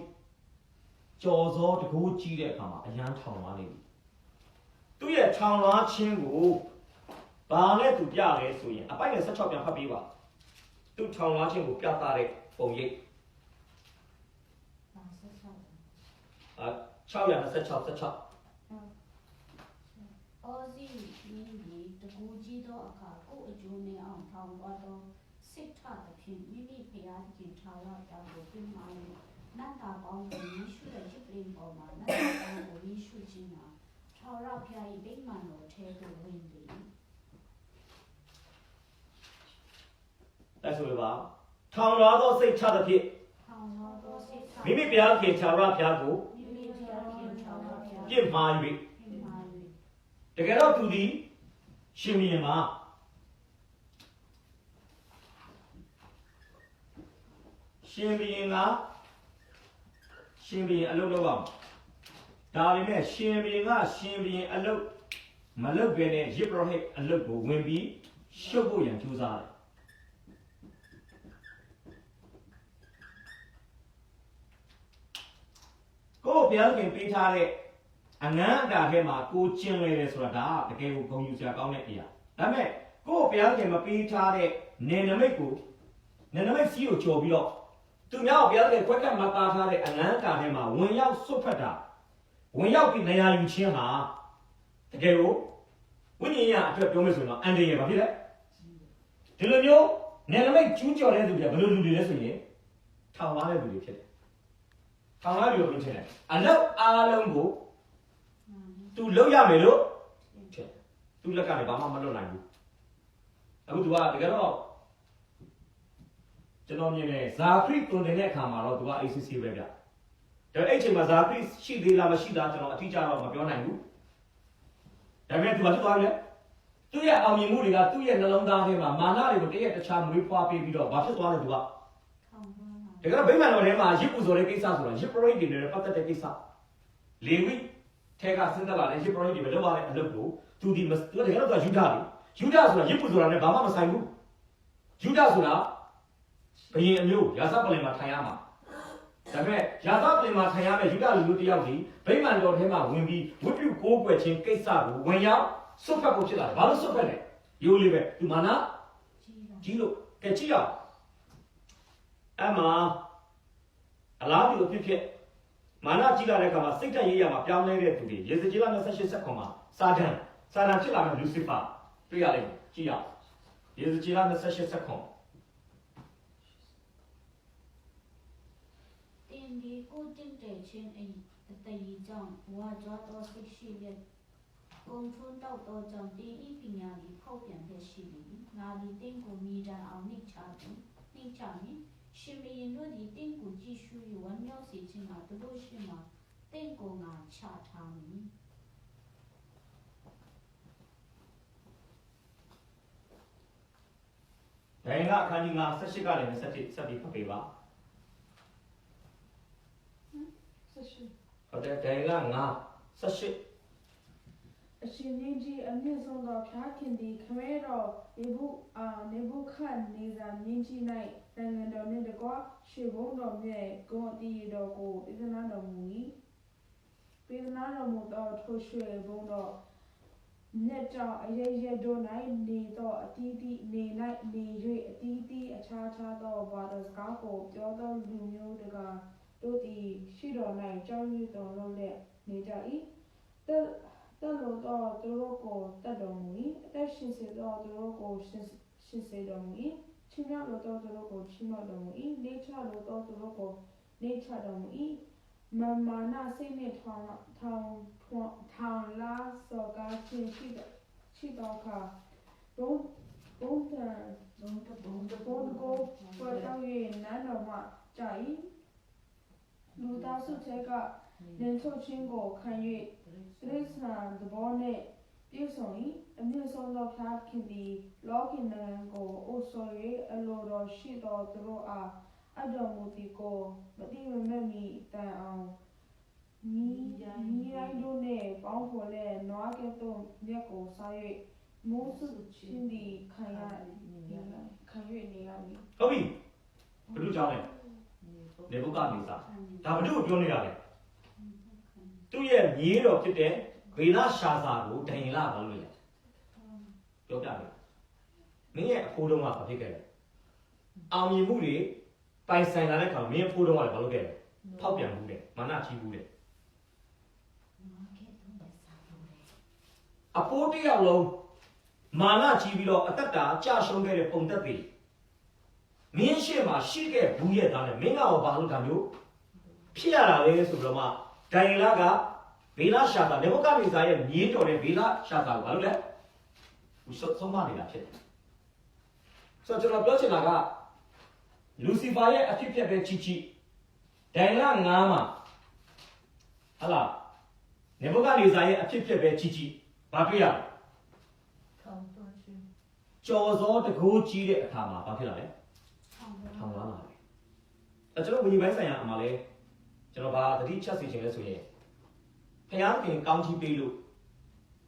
ကြော်စောတကူကြီးတဲ့အခါမှာအရန်ထောင်သွားနေပြီသူ့ရဲ့ထောင်လွှားခြင်းကိုဘာနဲ့သူပြလဲဆိုရင်အပိုက်နဲ့16ပြန်ဖတ်ပေးပါသူ့ထောင်လွှားခြင်းကိုပြသတဲ့ပုံရိပ်626 အော်စီမင်းဒီတကူကြီးသောအခါကိုအကျိုးနဲ့အောင်ထောင်သွားသောစစ်ထသဖြင့်မိမိဖျားခင်ထာဝရတောင်ကိုပြင်းမာ၍နတ်တာပေါင်းကိုယေရှုရဲ့ချစ်ပလင်ပေါ်မှာနတ်တာပေါင်းကိုယေရှုခြင်းမှာထာဝရဘုရား၏ဗိမာန်တော်ထဲသို့ဝင်သည်အဲ့ဆိုပါထောင်လွှားသောစိတ်ချသဖြင့်မိမိဘုရားခင်ထာဝရဘုရားကိုပြစ်မှား၍တကယ်တော့သူသည်ရှင်ဘုရင်မှာ ရှင်ဘီရင်အလုပ်လုပ်အောင်ဒါပေမဲ့ရှင်ဘီရင်ကရှင်ဘီရင်အလုပ်မလုပ်ဘဲနဲ့ရစ်ပရောဟိတ်အလုပ်ကိုဝင်ပြီးရှုပ်ဖို့ရန်ကြိုးစားတယ်ကိုဘုရားခင်ပေးထားတဲ့အငန်းအတာထဲမှာကိုကျင်လေတယ်ဆိုတာဒါတကယ်ကိုဂုဏ်ယူစရာကောင်းတဲ့အရာဒါပေမဲ့ကိုဘုရားခင်မပေးထားတဲ့နေနမိတ်စီးကိုကြော်ပြီးတော့သူများကိုဘုရားခင်ခွက်ကမသားထားတဲ့အငန်းအတာထဲမှာဝင်ရောက်စွတ်ဖက်တာဝင်ရောက်ပြီးနေရာယူခြင်းဟာတကယ်ကိုဝိညာဉ်ရအတွက်ပြောမယ်ဆိုရင်တော့အန်တရယ်ပါဖြစ်တယ်ဒီလိုမျိုးနေနမိတ်ကျူးကျော်တဲ့သူတွေကဘယ်လိုလူတွေလဲဆိုရင်ထောင်လာတဲ့လူတွေဖြစ်တယ်ထောင်လာပြီးတော့ဖြစ်တယ်အလောက်အားလုံးကိုသူလုပ်ရမယ်လို့ဖြစ်သူလက်ကနေဘာမှမလုပ်နိုင်ဘူးအခုသူကတကယ်တော့ကျွန်တော်မြင်တယ်ဇာခရစ်တုန်တဲ့အခါမှာတော့သူက ACC ပဲဗျဒါအဲ့ချိန်မှာဇာခရစ်ရှိသေးလားမရှိသားကျွန်တော်အတိအကျတော့မပြောနိုင်ဘူးဒါပေမဲ့သူကဖြစ်သွားပြီလေသူ့ရဲ့အောင်မြင်မှုတွေကသူ့ရဲ့နှလုံးသားထဲမှာမာနတွေကိုတရက်တခြားမွေးဖွားပေးပြီးတော့ဘာဖြစ်သွားလဲသူကတကယ်တော့ဗိမာန်တော်ထဲမှာရစ်ပူဇော်တဲ့ကိစ္စဆိုတာရစ်ပရိတ်တွေနဲ့ပတ်သက်တဲ့ကိစ္စလေဝိထဲကစဉ်းစားလာတဲ့ရစ်ပရိတ်တွေပဲလုပ်ရတဲ့အလုပ်ကိုသူတကယ်တော့ယူဒလေယူဒဆိုတာရစ်ပူဇော်တာနဲ့ဘာမှမဆိုင်ဘူးယူဒဆိုတာဘယင်အမျိုးရာဇပလင်မှာထိုင်ရမှာဒါပေမဲ့ရာဇပလင်မှာထိုင်ရမယ့်ယူဒလူမျိုးတယောက်ဒီဗိမာန်တော်ထဲမှာဝင်ပြီးဝိပုကိုးကွယ်ခြင်းကိစ္စကိုဝင်ရောက်စွတ်ဖက်ဖို့ဖြစ်လာတယ်ဘာလို့စွတ်ဖက်လဲရိုးလေးပဲသူမာနကြီးလို့ကဲကြည့်ရအောင်အမှအလားတူအဖြစ်မာနကြီးလာတဲ့အခါမှာစိတ်ဓာတ်ရေးရမှာပြောင်းလဲတဲ့သူတွေရေစကြည်လ28စက္ကွန်မှာစာတန်ဖြစ်လာတဲ့လူစစ်ဖာတွေ့ရလိမ့်မယ်ကြည့်ရအောင်ရေစကြည်လ28စက္ကွန်တင်ဒီကိုတင်တဲ့ချင်းအတည်ကြောင့်ဝါကြတော့စိတ်ရှိတဲ့ကုံထွန်းတော့တော့ကြောင့်တင်းဤပညာကြီးဖောက်ပြန်တဲ့ရှိနေငါဒီတင်းကိုမိတန်အောင်နှိမ့်ချရင်ရှင်မင်းတို့ဒီတင်းကိုကြည့်ရှုရဝမ်းမြောက်စေခြင်းမှာတို့ရှိမှာတင်းကိုငါချထားမည်ဒိုင်ကအခန်းကြီး9 18ကနေ27ဆက်ပြီးဖတ်ပေးပါဟုတ်တယ်ဒိုင်က9 18အရှင်ကြီးအမြင့်ဆုံးသောဖျားခင်သည်ခမဲတော်နေဘုခတ်နေစာမြင့်ကြီး၌နိုင်ငံတော်နှင့်တကွရှေဘုံတော်မြတ်ဂုဏ်အတီးတော်ကိုပေးသနာတော်မူ၏ပေးသနာတော်မူသောထိုရွှေဘုံတော်မြတ်ကြောင့်အရတို့၌နေသောအတီးတီနေ၌နေ၍အတီးတီအခြားသောဘာသာစကားကိုပြောသောလူမျိုးတကာတို့သည်ရှိတော်၌ကြောင်းရတော်လို့လည်းနေကြ၏တက်လို့တော့သူတို့ကိုတတ်တော်မူ၏အသက်ရှင်စေတော့သူတို့ကိုရှင်စေတော်မူ၏ချီးမြှောက်လို့တော့သူတို့ကိုချီးမြှောက်တော်မူ၏နေချလို့တော့သူတို့ကိုနေချတော်မူ၏မာနစိတ်နှင့်ထောင်လာစောကားခြင်းရှိတော်အခါဘုံကိုပေါ်တော့၍နန်းတော်မှကြာ၏လူသားစုထဲကလင်းထုတ်ခြင်းကိုခံ၍သစ္စာသဘောနှင့်ပြည့်စုံ၏အမြင့်ဆုံးသောဖျားခင်သည်လောကီနိုင်ငံကိုအိုဆို၍အလိုတော်ရှိသောသူတို့အားအတော်မူသည်ကိုမတိမမဲ့မီတန်အောင်မိရိုင်းတို့နှင့်ပေါင်းဖော်တဲ့နွားကဲ့သို့မြက်ကိုစား၍မိုးစုချင်းသည်ခံ၍နေရမည်ဟုတ်ပြီဘယ်လိုကြောင်းလဲနေဘုကနေစာဒါဘယ်လိုပြောနေတာလဲသူ့ရဲ့မြေးတော်ဖြစ်တဲ့ဗေလရှာစာကိုဒိုင်လာဘာလို့လဲပြောပြတယ်မင်းရဲ့အဖိုးတော်ကဘာဖြစ်ခဲ့လဲအောင်မြင်မှုတွေပိုင်ဆိုင်လာတဲ့ခါမင်းအဖိုးတော်ကလည်းဘာလုပ်ခဲ့လဲဖောက်ပြန်မှုတယ်မာနကြီးမှုတယ်အဖိုးတယောက်လုံးမာနကြီးပြီးတော့အသက်တာကြာရှုံးခဲ့တဲ့ပုံသက်တွေမင်းရှေ့မှာရှိခဲ့ဘူးရဲ့သားနဲ့မင်းကဘာလို့ဒါမျိုးဖြစ်ရတာလဲဆိုတော့မှဒိုင်လာကဗေလရှာတာနေဘုကမေဇာရဲ့မြေးတော်တဲ့ဗေလရှာတာကိုဘာလို့လဲဆုံးမနေတာဖြစ်တယ်ဆိုတော့ကျွန်တော်ပြောချင်တာကလူစီဖာရဲ့အဖြစ်ပြက်ပဲချီဒိုင်လာ9မှာဟာလားနေဘုကမေဇာရဲ့အဖြစ်ပြက်ပဲချီဘာတွေ့ရလဲကျော်စောတကိုးကြီးတဲ့အခါမှာဘာဖြစ်လာလဲထောင်လာတယ် ကျွန်တော်ဝီပိုင်းဆိုင်ရာအမှာလဲကျွန်တော်ဗာသတိချက်စီခြင်းလဲဆိုရင်ဖျားခင်ကောင်းကြီးပေးလို့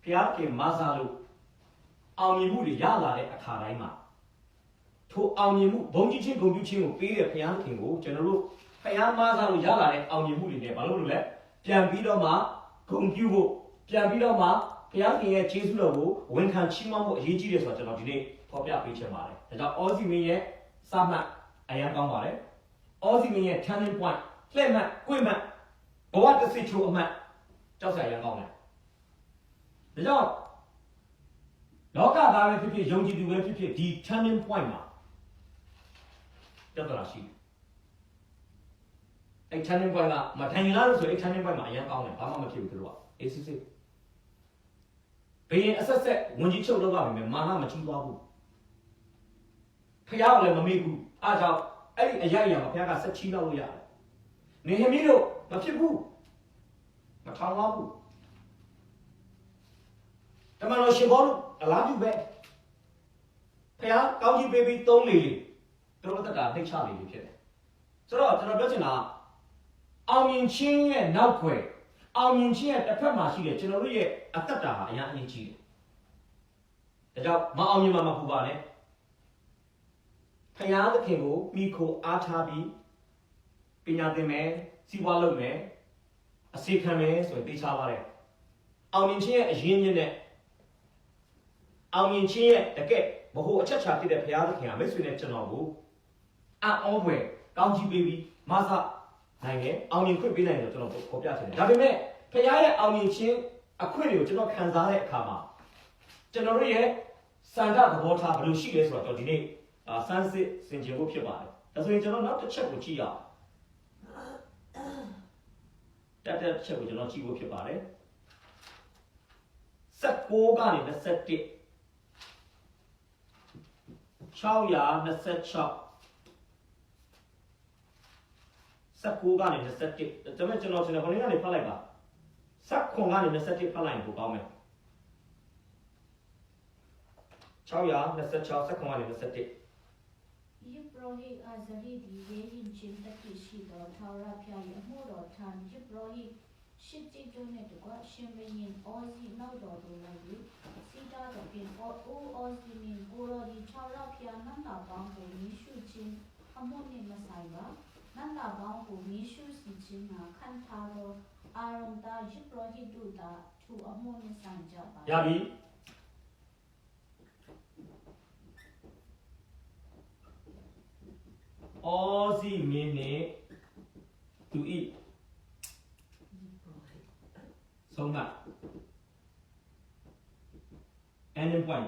ဖျားခင်မဆာလို့အောင်မြင်မှုတွေရလာတဲ့အခါတိုင်းမှာထိုအောင်မြင်မှုဘုံကြီးချင်းဂုဏ်ပြုခြင်းကိုပေးတဲ့ဖျားခင်ကိုကျွန်တော်တို့ဖျားမဆာလို့ရလာတဲ့အောင်မြင်မှုတွေနဲ့ဘာလို့လဲပြန်ပြီးတော့မှဂုဏ်ပြုဖို့ပြန်ပြီးတော့မှဖျားခင်ရဲ့ကျေးဇူးတော်ကိုဝန်ခံချီးမွမ်းဖို့အရေးကြီးတယ်ဆိုတော့ကျွန်တော်ဒီနေ့ဖော်ပြပေးချင်ပါတယ်ဒါကြောင့်အောစီမင်းရဲ့စာမှတ်အရန်ကောင်းပါတယ်အောစီမင်းရဲ့ turning point လှည့်မှတ်ကွေ့မှတ်ဘဝတစ်စစ်ချိုးအမှတ်ကြောက်စရာရန်ကောင်းတယ်ဒါကြောင့်လောကသားပဲဖြစ်ဖြစ်ယုံကြည်သူပဲဖြစ်ဖြစ်ဒီ turning point မှာတက်တာရှိတယ်အဲ့ turning point ကမထိုင်လာလို့ဆိုအဲ့ turning point မှာအရန်ကောင်းတယ်ဘာမှမဖြစ်ဘူးသူတို့ကအေးစစ်စစ်ဘယ်ရင်အဆက်ဆက်ဝင်ကြီးချုပ်လောက်ပါမယ်မာနမချီးသွားဘူးဖျားကိုလည်းမမေ့ဘူးအားကြောင့်အဲ့ဒီအရာမှာဖျားကဆက်ချီးလောက်လို့ရတယ်နေဟမီတို့မဖြစ်ဘူးမထောင်သွားဘူးတမန်တော်ရှင်ဘောလို့အလားတူပဲဖျားကောင်းကြီးပေးပြီးသုံးလေသူတို့တက်တာနှိတ်ချလေဖြစ်တယ်ဆိုတော့ကျွန်တော်ပြောချင်တာအောင်မြင်ခြင်းရဲ့နောက်ွယ်အောင်မြင်ခြင်းရဲ့တစ်ဖက်မှာရှိတဲ့ကျွန်တော်တို့ရဲ့အတ္တတာဟာအရင်အရင်ကြီးတယ်ဒါကြောင့်မအောင်မြင်မှာမဟုတ်ပါနဲ့ဖျားသခင်ကိုမိခိုအားထားပြီးပညာသင်မယ်စီးပွားလုပ်မယ်အစီခံမယ်ဆိုရင်သိချပါတယ်အောင်မြင်ခြင်းရဲ့အရင်းမြစ်နဲ့အောင်မြင်ခြင်းရဲ့တကယ်ဘ ဟိုအချက်ချာဖြစ်တဲ့ဘုရားသခင်ကမိတ်ဆွေနဲ့ကျွန်တော်ကိုအောပွဲကောင်းချီးပေးပြီးမဆနိုင်တယ်အောင်မြင်ခွင့်ပေးနိုင်တယ်ကျွန်တော်ဖော်ပြချင်တယ်ဒါပေမဲ့ဘုရားရဲ့အောင်မြင်ခြင်းအခွင့်အရေးကိုကျွန်တော်ခံစားတဲ့အခါမှာကျွန်တော်ရဲ့စံတသဘောထားဘယ်လိုရှိလဲဆိုတော့ဒီနေ့စမ်းစစ်ဆင်ခြင်ဖို့ဖြစ်ပါတယ်ဒါဆိုရင်ကျွန်တော်နောက်တစ်ချက်ကိုကြည့်ရအောင်တက်ချက်ကိုကျွန်တော်ကြည့်ဖို့ဖြစ်ပါတယ်16ကနေ21 626 19ကနေ21ဒါပေမဲ့ကျွန်တော်ဘယ်နည်းကနေဖတ်လိုက်ပါ19ကနေ21ဖတ်လိုက်ရင်ပိုကောင်းမယ်626 19ကနေ21ယေဘရဟိအာဇရီဒီဝေဟင်ချင်းတတိရှိတော်ထာဝရဘုရားရဲ့အမှုတော်ထံယေဘရဟိရှစ်တိတုံးနဲ့တကွရှင်ဘရင်အောဇီနောက်တော်တို့လိုက်ပြီးစီတာတော်ပြင်အောဇီမင်းကိုရောဒီထာဝရဘုရားနန္တာပေါင်းကိုမိရှုခြင်းအမှုနဲ့မဆိုင်ပါနန္တာပေါင်းကိုမိရှုစီခြင်းမှာခံထားသောအာရုံသားယေဘရဟိတို့သာသူအမှုနဲ့ဆိုင်ကြပါရပြီအောဇီမင်းနဲ့သူဤဆုံးမ ending point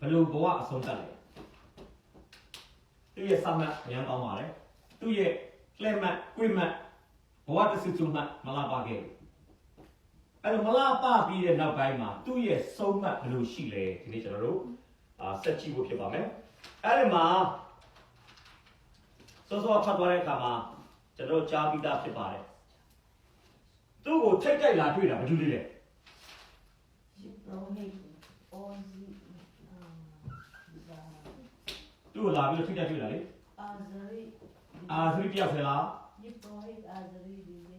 ဘယ်လိုဘဝအဆုံးသတ်လဲသူရဲ့စာမှတ်အရင်ကောင်းပါလေသူရဲ့လှည့်မှတ်ကွေ့မှတ်ဘဝတစ်စုစုမှတ်မလာပါခဲ့အဲ့လိုမလာပါပြီးတဲ့နောက်ပိုင်းမှာသူရဲ့ဆုံးမှတ်ဘယ်လိုရှိလဲဒီနေ့ကျွန်တော်တို့ဆက်ကြည့်ဖို့ဖြစ်ပါမယ်အဲ့ဒီမှာစောစောဖတ်သွားတဲ့အခါမှာကျွန်တော်ကြားပြီးသားဖြစ်ပါတယ်သူ့ကိုထိတ်တိုက်လာတွေ့တာဘာလို့လဲယေဘရဟိအောဇီသူ့ကိုလာပြီးထိတ်တိုက်တွေ့တာလေအာဇရီတယောက်ဆဲလားယေဘရဟိအာဇရီဒီဝေ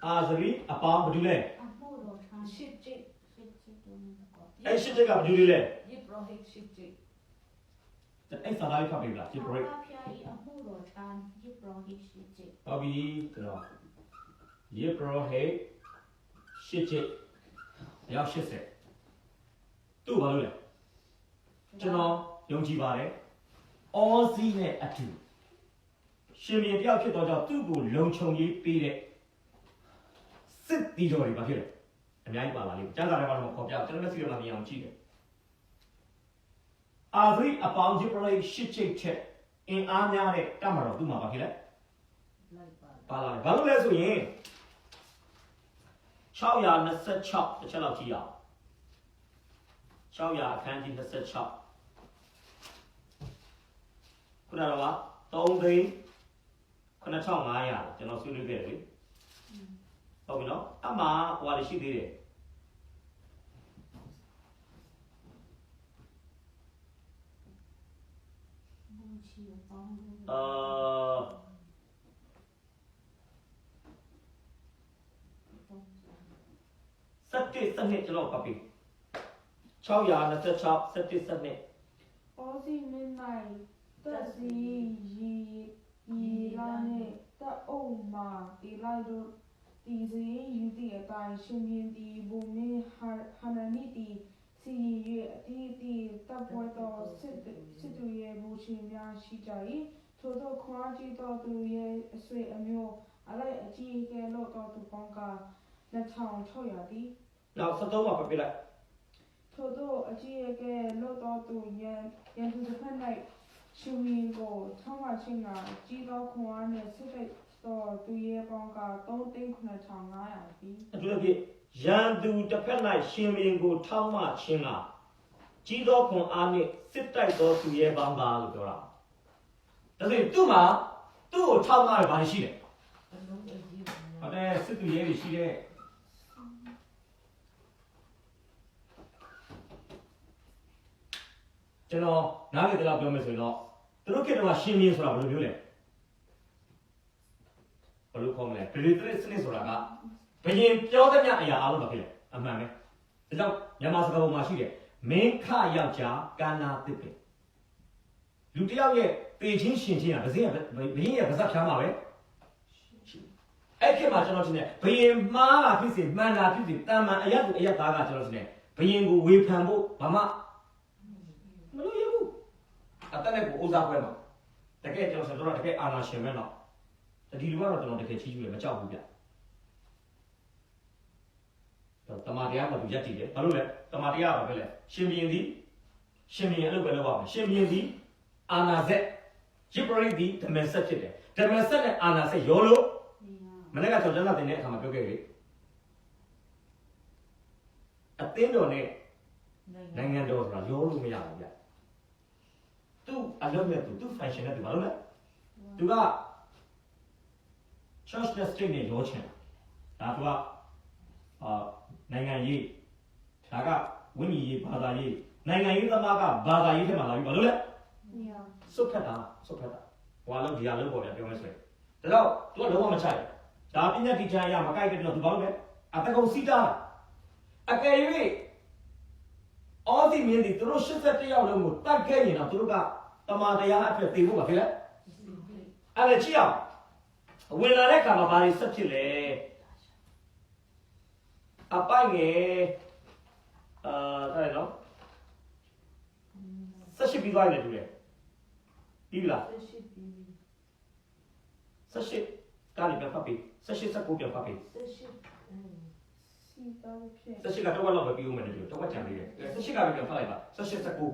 အာဇရီအပေါင်းဘာလို့လဲအမှုတော်ထံရှစ်จิตတုံးနဲ့တကွအဲ့ရှစ်จิตကဘာလို့လဲယေဘရဟိရှစ်จิตအဲ့စာသားလေးဖတ်ပေးလားယေဘရဟိဘုရား၏အမှုတော်ထံယေဘရဟိရှစ်จิตဟုတ်ပြီကျွန်တော်ယေဘရဟိရှစ်จิตရောက်80သူ့ဘာလို့လဲကျွန်တော်ယုံကြည်ပါတယ်အောဇီနဲ့အတူရှင်ပြန်တယောက်ဖြစ်တော့ကြောင့်သူ့ကိုလုံခြုံရေးပေးတဲ့စစ်တီတော်တွေဘာဖြစ်လဲအများကြီးပါလာလိမ့်မယ်ကျမ်းစာထဲမှာတော့ခေါ်ပြကျွန်တော်လက်စီထဲမှာမြင်အောင်ကြည့်တယ်အာဇီအပေါင်းယေဘရဟိရှစ်จิตချက်အင်အားများတဲ့တမန်တော်သူ့မှာဘာဖြစ်လဲပါလာတယ်ဘာလို့လဲဆိုရင်626တစ်ချက်လောက်ကြည့်ရအောင်600အခန်းကြီး26ခုနကတော့3သိန်း9500ကျွန်တော်ဆွေးနွေးခဲ့တယ်လေဟုတ်ပြီနော်အမှဟိုဟာရှိသေးတယ်ဘ气的方路。17 12ကျွန်တော်ပတ်ပြီ626 17 12 အော်စီမင်းနိုင်တက်စီရီလာနဲ့တက်အုံမှာဒီလိုက်တို့ဒီစရင်ယူတီအတိုင်းရှင်မြင်းဒီဘုံမေဟာနနီတီစီရီရဲ့အတီးတီတပ်ပွဲတော်စစ်သူရဲ့ဘူရှင်များရှိကြ၏ထို့သောခွာကြီးတော်သူရဲ့အဆွေအမျိုးအလိုက်အကြီးအကဲလို့တော်သူပေါင်းက2600တီ နောက်73မှာပြပြလိုက် ထို့သောအကြီးအကဲလို့တော်သူရန်သူတစ်ဖက်၌ရှင်မြင်းကိုထောင်းဝချင်းကကြီးသောခွန်အားနဲ့စစ်တိုက်တော်သူရဲ့ပေါင်းက3,9500တီ အထူးသဖြင့်ရန်သူတစ်ဖက်၌ရှင်ဘင်ကိုထောက်မှချင်းကကြီးသောခွန်အားနှင့်စစ်တိုက်သောသူရဲ့ပေါင်းပါလို့ပြောတာဒါဆိုရင်သူ့မှာသူ့ကိုထောက်မှဘာရှိလဲ အလုံးအကြီး ဟုတ်တယ်စစ်သူရဲတွေရှိတယ်ကျွန်တော်နားလေတလားပြောမယ်ဆိုရင်တော့သူတို့ခေတ္တမှာရှင်ဘင်ဆိုတာဘယ်လိုမျိုးလဲဘယ်လိုခေါ်မလဲဗလီတရစ်စနစ်ဆိုတာကဘယင်ပြောသမျှအရာအားလုံးပါဖြစ်လေအမှန်ပဲဒါကြောင့်မြန်မာစကားပုံမှာရှိတယ်မင်းခယောက်ျားကာနာတစ်ပင်လူတစ်ယောက်ရဲ့ပေချင်းရှင်ချင်းကဘယင်ရဲ့ပါဇက်ဖြားမှာပဲအဲ့ခေတ်မှာကျွန်တော်တင်တယ်ဘယင်မှားတာဖြစ်စေမှန်တာဖြစ်စေတန်မှန်အရက်ကိုအရက်သားကကျွန်တော်တင်တယ်ဘယင်ကိုဝေဖန်ဖို့ဘာမှမလုပ်ရဘူးအတက်နဲ့ကိုဥစားပွဲမှာတကယ်ကျွန်တော်ဆိုတော့တကယ်အာနာရှင်ပဲတော့ဒီလူကတော့ကျွန်တော်တကယ်ချီးကျူးတယ်မကြောက်ဘူးဗျတမန်တရားကသူရက်တည်တယ်ဘာလို့လဲတမန်တရားကပဲလေရှင်ဘီရင်ဒီရှင်ဘီရင်အဲ့လိုပဲလုပ်ပါမယ်ရှင်ဘီရင်ဒီအာနာဇက်ယစ်ပရိဒီဓမ္မဆက်ဖြစ်တယ်ဓမ္မဆက်နဲ့အာနာဇက်ရောလို့မနေ့ကကျွန်တော်ကျမ်းစာသင်တဲ့အခါမှာပြောခဲ့ပြီအသင်းတော်နဲ့နိုင်ငံတော်ဆိုတာရောလို့မရဘူးဗျသူအလုပ်နဲ့သူ function နဲ့သူဘာလို့လဲသူက church နဲ့ state နဲ့ရောချင်တာဒါကနိုင်ငံရေးဒါကဝိညာဉ်ရေးဘာသာရေးနိုင်ငံရေးသမားကဘာသာရေးထဲမှာလာပြီးဘာလို့လဲစွတ်ဖက်တာဟွာလို့ဒီဟာလို့ပေါ့ဗျာပြောမယ်ဆိုရင်ဒါတော့သူကလုံးဝမချိုက်ဒါပညာတိကျရမကိုက်တဲ့တော့သူဘာလို့လဲအတကုံစီးတာအကယ်၍အော်ဒီမင်းဒီသူတို့81ယောက်လုံးကိုတတ်ခဲ့ရင်တော့သူတို့ကတမာတရားအဖြစ်သိဖို့ပါဖြစ်လဲအဲ့ဒါကြည့်အောင်ဝင်လာတဲ့အခါမှာဘာတွေဆက်ဖြစ်လဲအပိုင်ငယ်အဲ့နော်ဆက်ရှိပြီးသွားတယ်တူတယ်ပြီးပြီလားဆက်ရှိပြီး ဆက်ရှိကားလေးပြန်ဖတ်ပြီးဆက်ရှိဆက်ကိုပြန်ဖတ်ပြီး ဆက်ရှိ စီတာဖြစ် ဆက်ရှိကတော့လောက်ပဲပြီးဦးမယ်တူတော့ချန်လေးတယ်ဆက်ရှိကပဲပြန်ဖတ်လိုက်ပါဆက်ရှိဆက်ကို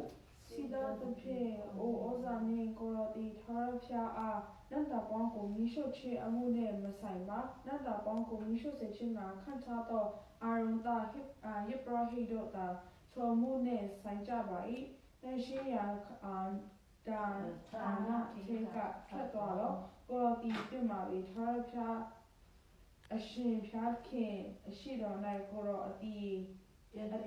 စီတာဖြစ်အိုဩဇာမင်းကိုရတီထာရဖျားအားနတ်တာပေါင်းကိုမိရှုချေအမှုနဲ့မဆိုင်ပါနတ်တာပေါင်းကိုမိရှုစေခြင်းကခန့်ထားသောအာရုံတာဟစ်ပရဟိတို့တာထော်မှုနဲ့ဆိုင်ကြပါ၏တန်ရှင်းရာဒါဌာနထေကဖတ်သွားတော့ကိုရတီပြမှာပြီးထာရဖျားအရှင်ဖျားခင်အရှိတော်၌ကိုရောအတီးပြည့်တဲ့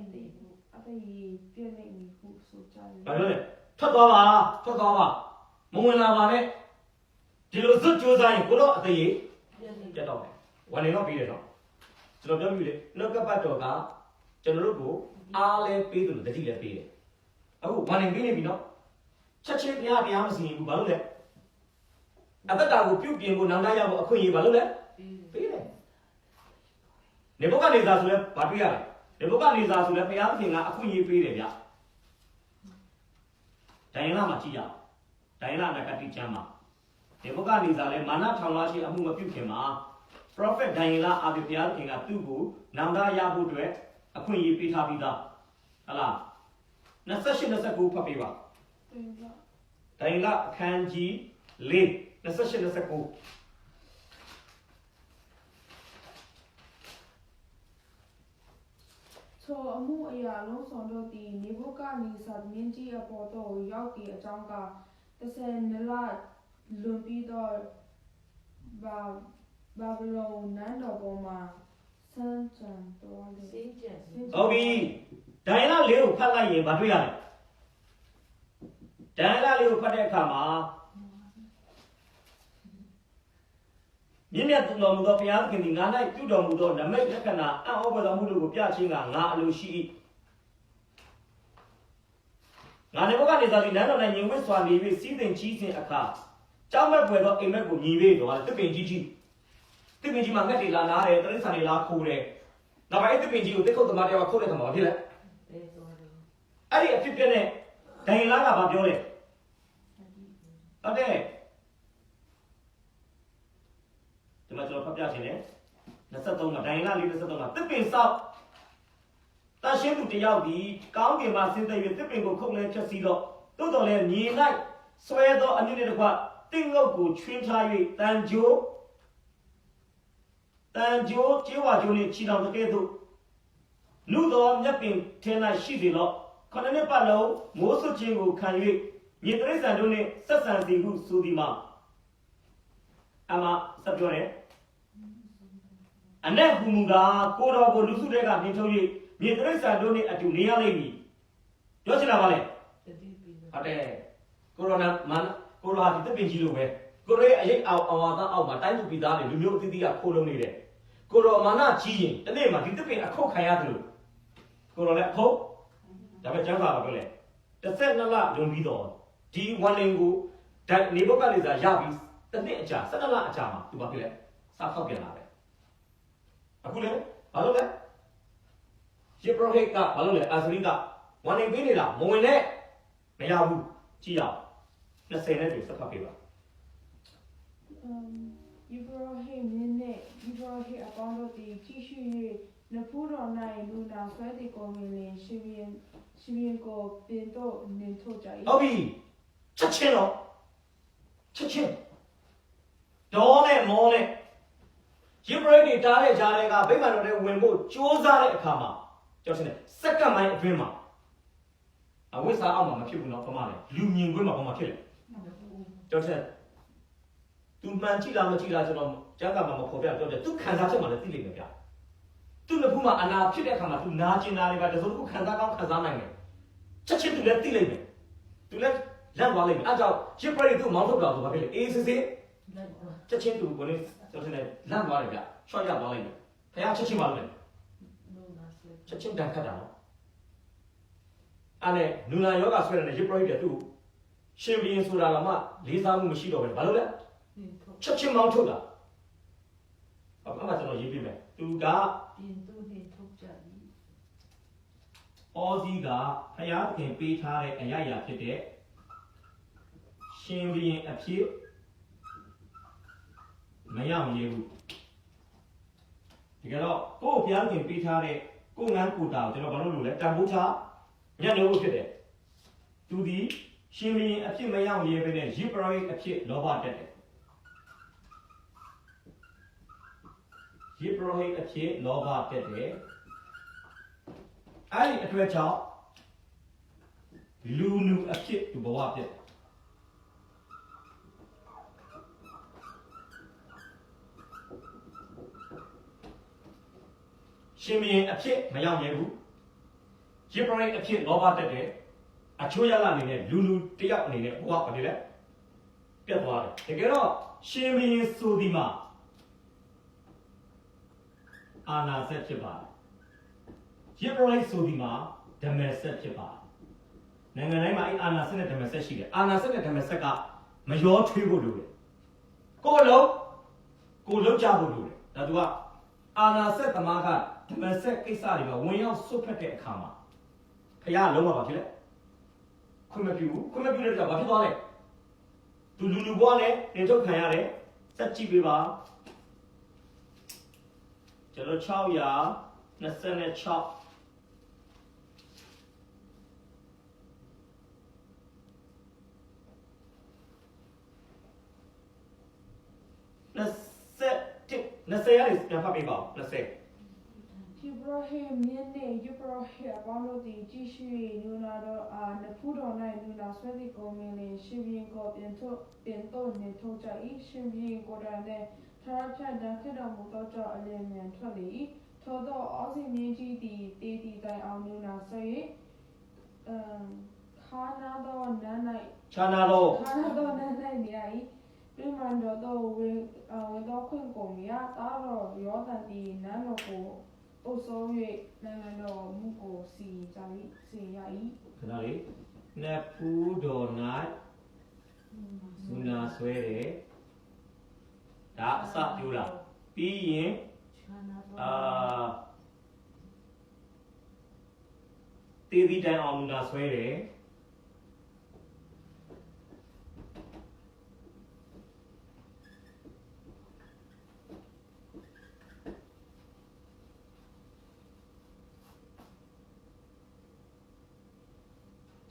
အတေးပြည့်နေပြီဟုဆိုကြတယ် ဘာလို့လဲထွက်သွားပါမဝင်လာပါနဲ့ဒီလိုစွတ်ကြိုးစားရင်ကိုတော့အသေးကြီးပြတ်တော့တယ်ဝန်နေတော့ပြီးတယ်နော်ကျွန်တော်ပြောပြလေနှုတ်ကပတ်တော်ကကျွန်တော်တို့ကိုအားလဲပေးတယ်လို့တတိလည်းပေးတယ်အခုဝန်နေပြီးနေပြီနော်ချက်ချင်းတရားမစီရင်ဘူးဘာလို့လဲအသက်တာကိုပြုတ်ပြင်ဖို့နောင်တရဖို့အခွင့်အရေးဘာလို့လဲပေးတယ်နေဘုကနေသာဆိုလဲဘာတွေ့ရလဲနေဘုကနေသာဆိုလဲဘုရားသခင်ကအခွင့်အရေးပေးတယ်ဗျဒိုင်လာမှာကြည့်ရအောင်ဒိုင်လာနဂတိကျမ်းမှာဒီဘုကနေသာလဲမာနထောင်လာရှိအမှုမပြုတ်ခင်မှာ prophet ဒိုင်လာအဘိဘုရားသခင်ကသူ့ကိုနောင်တရဖို့အတွက်အခွင့်အရေးပေးထားပြီးသားဟလား28-29ဖတ်ပေးပါဒိုင်လာအခန်းကြီး4 28-29ဆိုအမှုအရာလုံးဆောင်တို့သည်နေဘုကနေစာမင်းကြီးအပေါ်သို့ရောက်သည့်အကြောင်းက30လလွန်ပြီးတော့ဘာဗလုန်နန်းတော်ပေါ်မှာဆန်းကြံတော်လေ စင်းကျက် ဟုတ်ပြီဒိုင်လာလေးကိုဖတ်လိုက်ရင်ဘာတွေ့ရလဲ Dana Leo Padekama Minya to no mudo pian can the Nana, you don't mudo, the make the cana, and over the Mudu Piachinga, Na Lushi. Nanaboga is a nano and you wish one leave season cheese in a car. Jamba Puedo, a Meku Nive, or the Pinji. The Pinji Magati Lana, there is a la cure. Now I the Pinji, they call the Maria Cole about here. I did a 50 day, they like about your leg. A day. The matter of Papiacine, the Satoma, Diana, leave the Satoma, the pin south. That shame to the Yaudi, County Master, the tipping of Cook Lecture Sido, Toto Ni night, swear though I needed what, think of good, twin tie, than Joe, Jiwa Julie, China, the Gado. Nudo, Yapping, 10 night shitty lot, Conanepalo, most of Jingo can you, yet there is a donate, Sassan, who Sudima. Ama, subjoin. And then Humuga, Koda, Lusudega, Nitoyi. Ni terus ada ni atu ni lagi. Jauh cina balik. Ada corona mana? Corona kita benci lu be. Corona ayat awak matai tu bida ni. Dunia tu dia corona ni deh. Corona mana cium? Tapi mah kita pen aku kaya tu. Corona aku. Tapi jangan apa boleh. Terus nala dong bida. Di walengu dan ni bukan leza jabis. Tapi aja, senala aja mah. Tu apa boleh? Sakau kena be. Aku leh, baru leh. Jiproheka, balole, Azrika, one in Vinida, Moine, Mayabu, Chia. Let's say that is a copy. You brought him in it, you brought him upon the tissue, Napuro nine, Luna, Fedico, Millie, Shivian go, Pinto, Nintoja. Obi, Chachino, Chachin. Dole, Mole. Jibroni, Dale, Jarega, Bimano, Wimbo, Josa, Kama. Just second my dream. I wish I am my people not come out. You mean women on my killer. Just said, to Manchila, Jagama, Popia, two Kazama, the feeling of to the Puma and our kid come to Najina, but the Zuku Kazaka Kazana. Touch it to let the to let Lamb Agile, she probably do Mount of is it? Touch into when it's Lamb Valley, show your volume. Pay touching volume. Chachin dan kadang. Ane nuna yoga swear na jipro hiya tu. Shimbi sura lama lisa mu mishi do be. Balu le? Chachin mount thoda. Apa chano yipi me. Tu ga Pintu ni thuk jani. Aussie ga phaya thin pai tha de ayaya phit de Shin biyin aphit maya mye bu. တကယ်တော့ကိုယ့်ဘုရားခင်ပေးထားတဲ့ကိုယ်ငန်းကိုတာကိုကျွန်တော်ဘာလို့လုပ်လဲတန်ဖိုးချညံ့နေဖို့ဖြစ်တယ်သူဒီရှင်ဘုရင်အဖြစ်မရောက်ရဲပဲနဲ့ရစ်ပရိတ်အဖြစ်လောဘတက်တယ်ရစ်ပရိတ်အဖြစ်လောဘတက်တယ်အဲ့ဒီအတွက်ကြောင့်လူနူအဖြစ်သူဘဝပြတ်တယ်ရှင်ဘုရင်အဖြစ်မရောက်ရဲဘူးရစ်ပရိတ်အဖြစ်လောဘတက်တယ်အချိုးရလာနေတဲ့လူတယောက်အနေနဲ့ဘဝဘာလဲပြတ်သွားတယ်တကယ်တော့ရှင်ဘုရင်ဆိုဒီမှာအာနာဆက်ဖြစ်ပါတယ်ရစ်ပရိတ်ဆိုဒီမှာဓမ္မဆက်ဖြစ်ပါတယ်နိုင်ငံတိုင်းမှာအဲ့အာနာဆက်နဲ့ဓမ္မဆက်ရှိတယ်အာနာဆက်နဲ့ဓမ္မဆက်ကမရောထွေးဖို့လိုတယ်ကိုယ်လုံးကြဖို့လိုတယ်ဒါသူကအာနာဆက်သမားကဓမ္မဆက်ကိစ္စတွေမှာဝင်ရောက်ဆွတ်ဖက်တဲ့အခါမှာဖခင်လုံးဝပါဖြစ်လေခွင့်မပြုဘူးခွင့်မပြုတဲ့ကြောင့်ဘာဖြစ်သွားလဲသူလူဘွားနဲ့တင်ထုတ်ခံရတယ်စက်ကြည့်ပေးပါကျွန်တော်62620ရတယ်ပြန်ဖတ်ပေးပါဦး20You brought him in, you brought him upon the Jishu, Nunado, and the food on night, Nuna, Swedico, Millie, Shivian got into Netoja, Shivian got and then Taracha, Dakada, Mutoja, and Tolly, Todo, Aussie, Meiji, the Didi, Nuna, say, Canada Nanai. Chanado. Canada Nanai. Primando with Open Gomia, Taro, Yodati, Nanoko, also Nanano Muko, see Yai. Canary. Napu donut. Suna swere. That's up you la. Being TV down on the swere.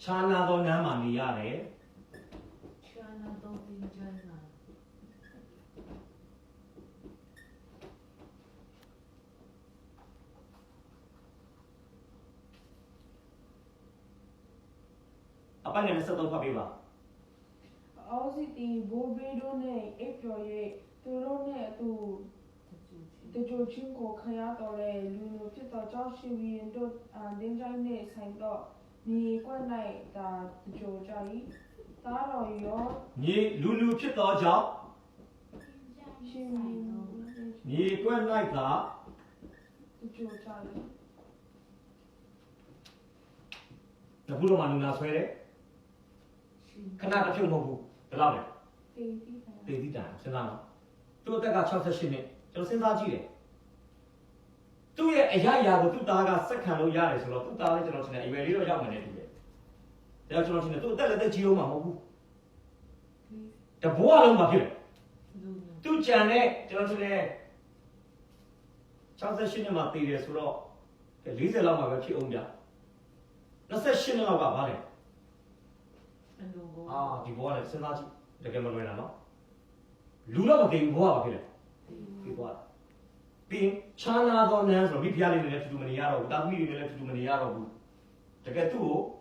Chana do namani yare. Chana do Injana. Apa yang nasa tahu apa? Aussie Bobedone, Epoye, Turone to the Jochinko Kayatore, Luno Pita Joshi, and Dinjane Sango, Ni Kwanai, the Jojai, Taro Yo, Ni lulu kita jauh. Ni kau naik tak? the Jojai. Dah bulu mana nak swere? Kena tak cuma bu, terlalu. Tadi dah, senang. Tu tak kau cakap sini, kalau senang je. Tu ye ayah tu tak kau sekarang lo ya le, sebab tu tak le kalau sini, ibu dia orang mana tu ye. Dia kalau sini tu tak le tak jiwa mah bu. Dah buat lo macam ni. Tu jangan kalau sini, cakap sini mati dia sebab, lihat lah macam si dia. Nasi sini lah apa ni? Di bawah ni senang je, dekat mana mana. Lula macam bawah apa di bawah. Pin, China tu ni sebab biar ni lepas tu mana ya roh, tapi ni lepas tu mana ya roh. Dekat tu,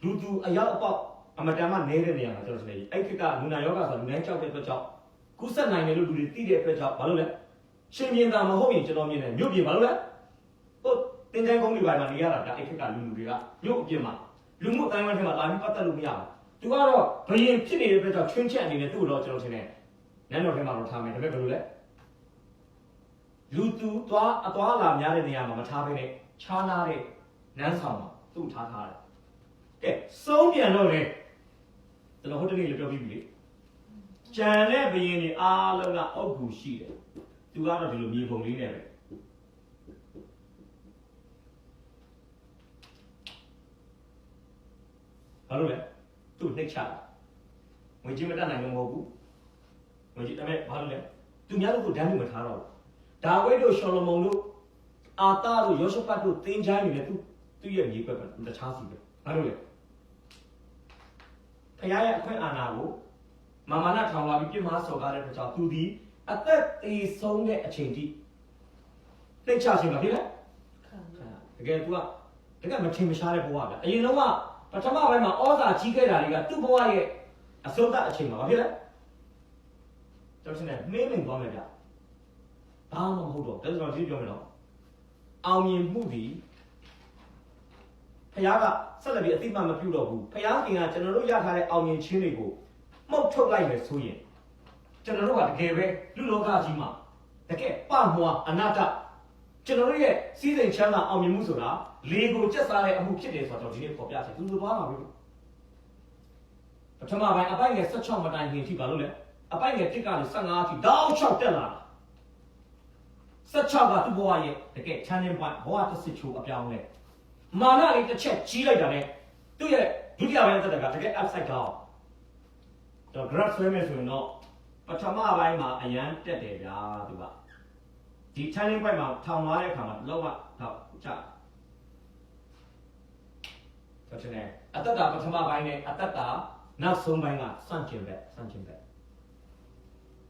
lu ayat apa, amat amat nere ni yang macam ni. Kita guna yoga sebab guna cakap cakap. Kusan naik ni lu tidak cakap, baru le. Seni yang dah mahu ni jangan ni, nyubi baru le. Oh, tinggal kau ni baik mana ya lah, kita lu dia, nyubi mah. Lu mu tanya macam mana, tapi patah lu ya. Tu kalau bayi sini dia cakap cuci ni tu lo jangan sini. Nano dia malu thame, tapi baru le. Lu tu lah nyari ni yang macam apa ni, China ni, nan sama, tu China ni. Okay, sembilan lo ni. Kalau hotel ni lebih bibir. Jangan bayi ni alam nak aku sih. Tu kalau dulu ni pun ni ni. Baru le, tu next cara. Mungkin macam mana yang mau mungkin tapi baru le. Tu ni aku dah ni macam apa? Dawai do Solomon do, Ata do Yosefat do tinggal ni tu yang ni apa? Dah cakap sih. Baru le. Kaya aku anak aku, mama nak tahu lagi macam mana soal ada macam tu di, atas song ke acindi. Next cara sih macam ni. Dekat tu dekat macam macam buat. Ini nama. Macam apa macam orang jika dah lihat tu bawa ye, asal tak acing apa dia? Terus ni, memang bawa dia. Tahu mahu tu, terus orang sini jom lo. Awak mudi, payah selalu dia timah macam tu. Payah ingat jangan lu ya hari awak cini ku, mau coba lagi suyi. Jangan lu ada kewe, lu loga cima. Dekat pahmua anak tak. Jangan lu ye, season cina awak musuh lah. Lego just ada amu kita sebab jadi kopi aja. Tu apa macam? Macam apa yang secang macam ni ti baru le. Apa yang kita ni sangat ti dah cak telah. Secang tu bawa ye, dekat channel bawa tu situ apa yang le. Mana ni tercek cilai dah le. Tu ye, dunia yang dekat upside down. Tu gerak swimming no. Macam apa yang ayan terdekat tu ba. Di channel tahun lalu kamu lawa tahu cak. Macam ni, atas dah macam apa ini? Atas dah nak sumber enggak, sanjung.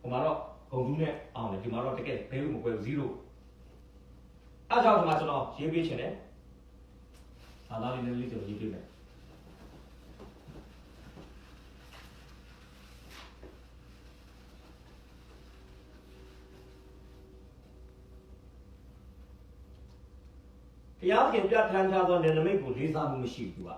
Kemarin kongjunya, ni kemarin dekat baru muka zero. Ajar macam mana? Siapa yang ni? Salah ni tu jadi ni. Yang kita terangkan tu ni namanya pun risa mesti juga.